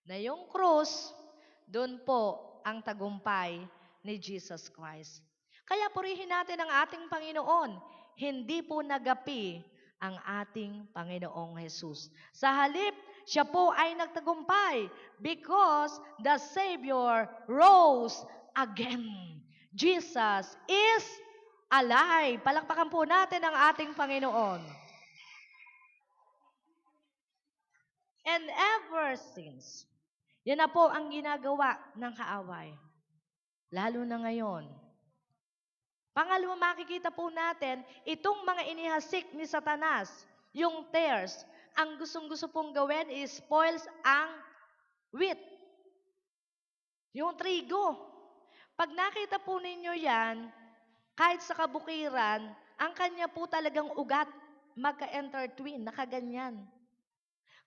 Na yung krus, doon po ang tagumpay ni Jesus Christ. Kaya purihin natin ang ating Panginoon. Hindi po nagapi ang ating Panginoong Jesus. Sa halip, siya po ay nagtagumpay because the Savior rose again. Jesus is alive. Palakpakan po natin ang ating Panginoon. And ever since, yan na po ang ginagawa ng kaaway. Lalo na ngayon. Pangalawa, makikita po natin, itong mga inihasik ni Satanas, yung tares, ang gustong-gusto pong gawin is spoils ang wheat. Yung trigo. Pag nakita po ninyo yan, kahit sa kabukiran, ang kanya po talagang ugat, magka-intertwine, nakaganyan.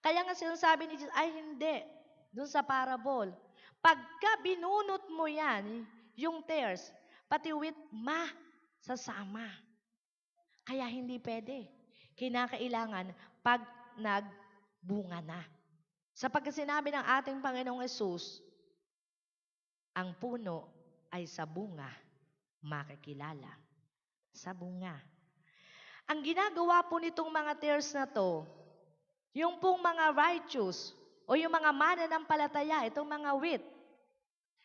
Kaya nga sinasabi ni Jesus, ay hindi, dun sa parable. Pagka binunot mo yan, yung tares, pati wheat, sasama. Kaya hindi pwede. Kinakailangan pag nagbunga na. Sapagkat sinabi ng ating Panginoong Yesus, ang puno ay sa bunga makikilala. Sa bunga. Ang ginagawa po nitong mga tares na to, yung pong mga righteous o yung mga mananampalataya, itong mga wheat,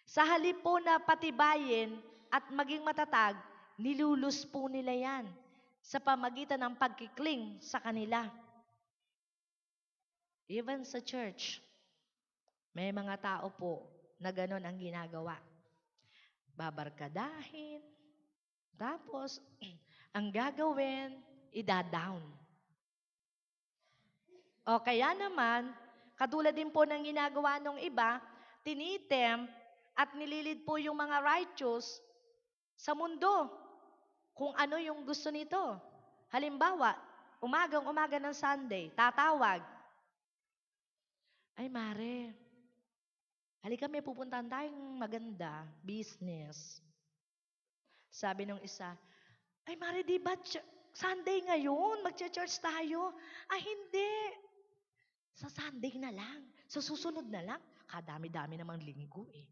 sa halip po na patibayin at maging matatag, nilulus po nila yan sa pamagitan ng pagkikling sa kanila. Even sa church, may mga tao po na ganon ang ginagawa. Babarkadahin, tapos ang gagawin, ida-down. O kaya naman, katulad din po ng ginagawa ng iba, tinitem at nililid po yung mga righteous sa mundo kung ano yung gusto nito. Halimbawa, umagang-umaga ng Sunday, tatawag. Ay, Mare, halika may pupuntahan tayong maganda, business. Sabi nung isa, ay Mare, di ba Sunday ngayon, magcha-church tayo? Ay, hindi. Sa Sunday na lang. Sa susunod na lang. Kadami-dami namang linggo eh.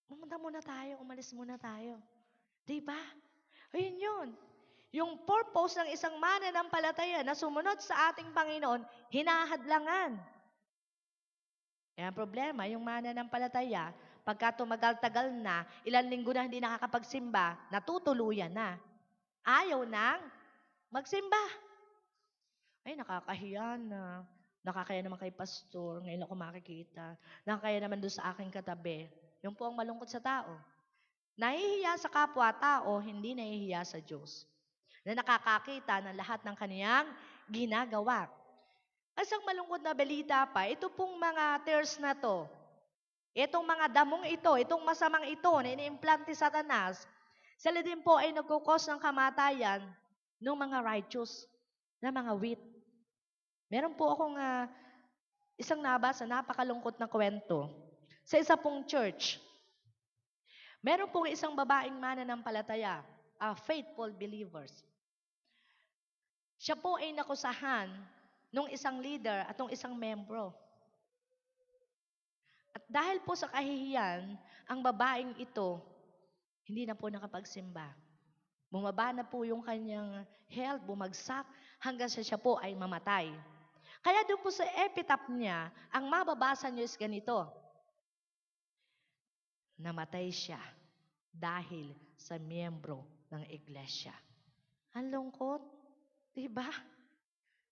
Pumunta muna tayo, umalis muna tayo. Diba? Ayun yun. Yung purpose ng isang mananampalataya na sumunod sa ating Panginoon, hinahadlangan. Kaya ang problema, yung mananampalataya, pagka tumagal-tagal na, ilang linggo na hindi nakakapagsimba, natutuluyan na. Ayaw nang magsimba. Ay, nakakahiya na. Nakakaya naman kay pastor, ngayon ako makikita. Nakakaya naman doon sa aking katabi. Yung po ang malungkot sa tao. Nahihiya sa kapwa-tao, hindi nahihiya sa Diyos. Na nakakakita ng lahat ng kaniyang ginagawa. Isang malungkot na balita pa, ito pong mga tares na to, itong mga damong ito, itong masamang ito na ini-implante Satanas, sila din po ay nagkukos ng kamatayan ng mga righteous, na mga wheat. Meron po akong isang nabasa, napakalungkot na kwento. Sa isa pong church, meron pong isang babaeng mananampalataya, faithful believers. Siya po ay nakusahan nung isang leader at nung isang membro. At dahil po sa kahihiyan, ang babaeng ito, hindi na po nakapagsimba. Bumaba na po yung kanyang health, bumagsak, hanggang siya po ay mamatay. Kaya doon po sa epitaph niya, ang mababasa niyo is ganito. namatay siya dahil sa miyembro ng iglesia. Ang lungkot, di ba?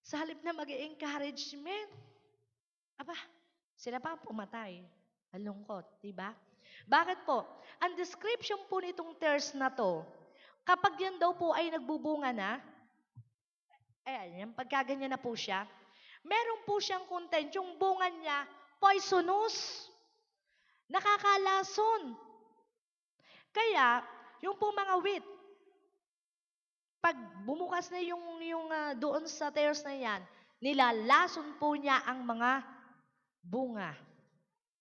Sa halip na mag-encouragement, aba, sila pa ang pumatay. Ang lungkot, di ba? Bakit po? Ang description po nitong tares na to, kapag yan daw po ay nagbubunga na, ayan, yung pagkaganyan na po siya, meron po siyang content, yung bunga niya, poisonous, nakakalason. Kaya, yung po mga wheat, pag bumukas na doon sa tares na yan, nilalason po niya ang mga bunga.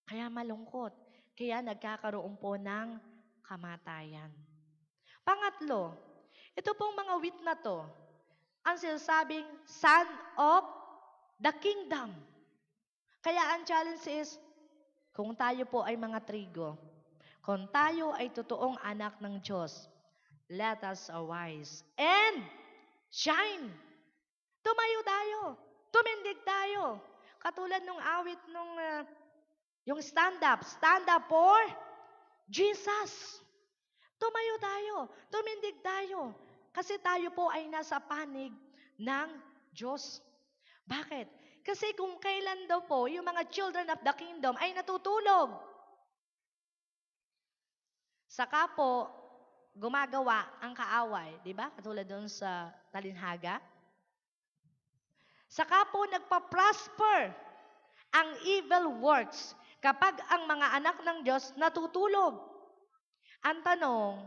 Kaya malungkot. Kaya nagkakaroon po ng kamatayan. Pangatlo, ito pong mga wheat na to, ang sinasabing son of the kingdom. Kaya ang challenge is, kung tayo po ay mga trigo, kung tayo ay totoong anak ng Diyos, let us arise and shine. Tumayo tayo. Tumindig tayo. Katulad nung awit nung yung stand up for Jesus. Tumayo tayo. Tumindig tayo. Kasi tayo po ay nasa panig ng Diyos. Bakit? Kasi kung kailan daw po yung mga children of the kingdom ay natutulog, saka po gumagawa ang kaaway, di ba? Katulad doon sa talinhaga. Saka po nagpa-prosper ang evil works kapag ang mga anak ng Diyos natutulog. Ang tanong,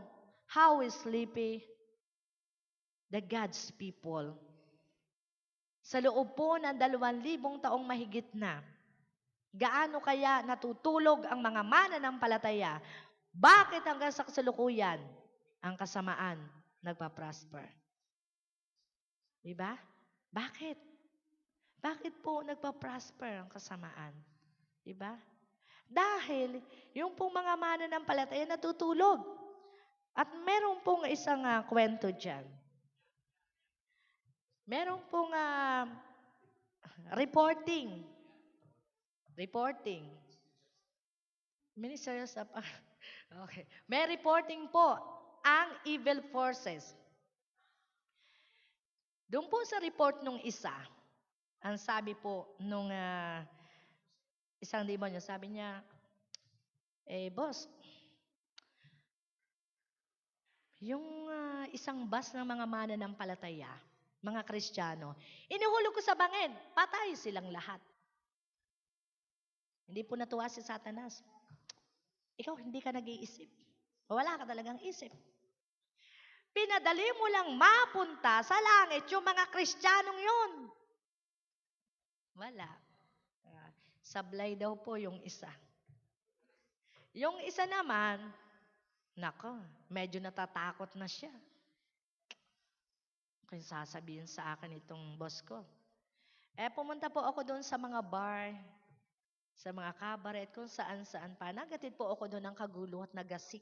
how is sleepy the God's people? Sa loob po ng 2,000 taong mahigit na, gaano kaya natutulog ang mga mananampalataya? Bakit hanggang sa kasalukuyan ang kasamaan nagpa-prosper? Diba? Bakit? Bakit po nagpa-prosper ang kasamaan? Diba? Dahil yung pong mga mananampalataya natutulog. At meron pong isang kwento dyan. Meron pong reporting. Ministers of... Okay. May reporting po ang evil forces. Doon po sa report nung isa, ang sabi po nung isang demonyo, sabi niya, boss, yung isang bus ng mga mananampalataya, mga Kristiyano, inuhulog ko sa bangin, patay silang lahat. Hindi po natuwa si Satanas. Ikaw, hindi ka nag-iisip. Wala ka talagang isip. Pinadali mo lang mapunta sa langit yung mga Kristiyanong yun. Wala. Sablay daw po yung isa. Yung isa naman, nako, medyo natatakot na siya. Kung sasabihin sa akin itong boss ko. Pumunta po ako doon sa mga bar, sa mga cabaret, kung saan-saan pa. Nagatid po ako doon ng kagulo at nagasik.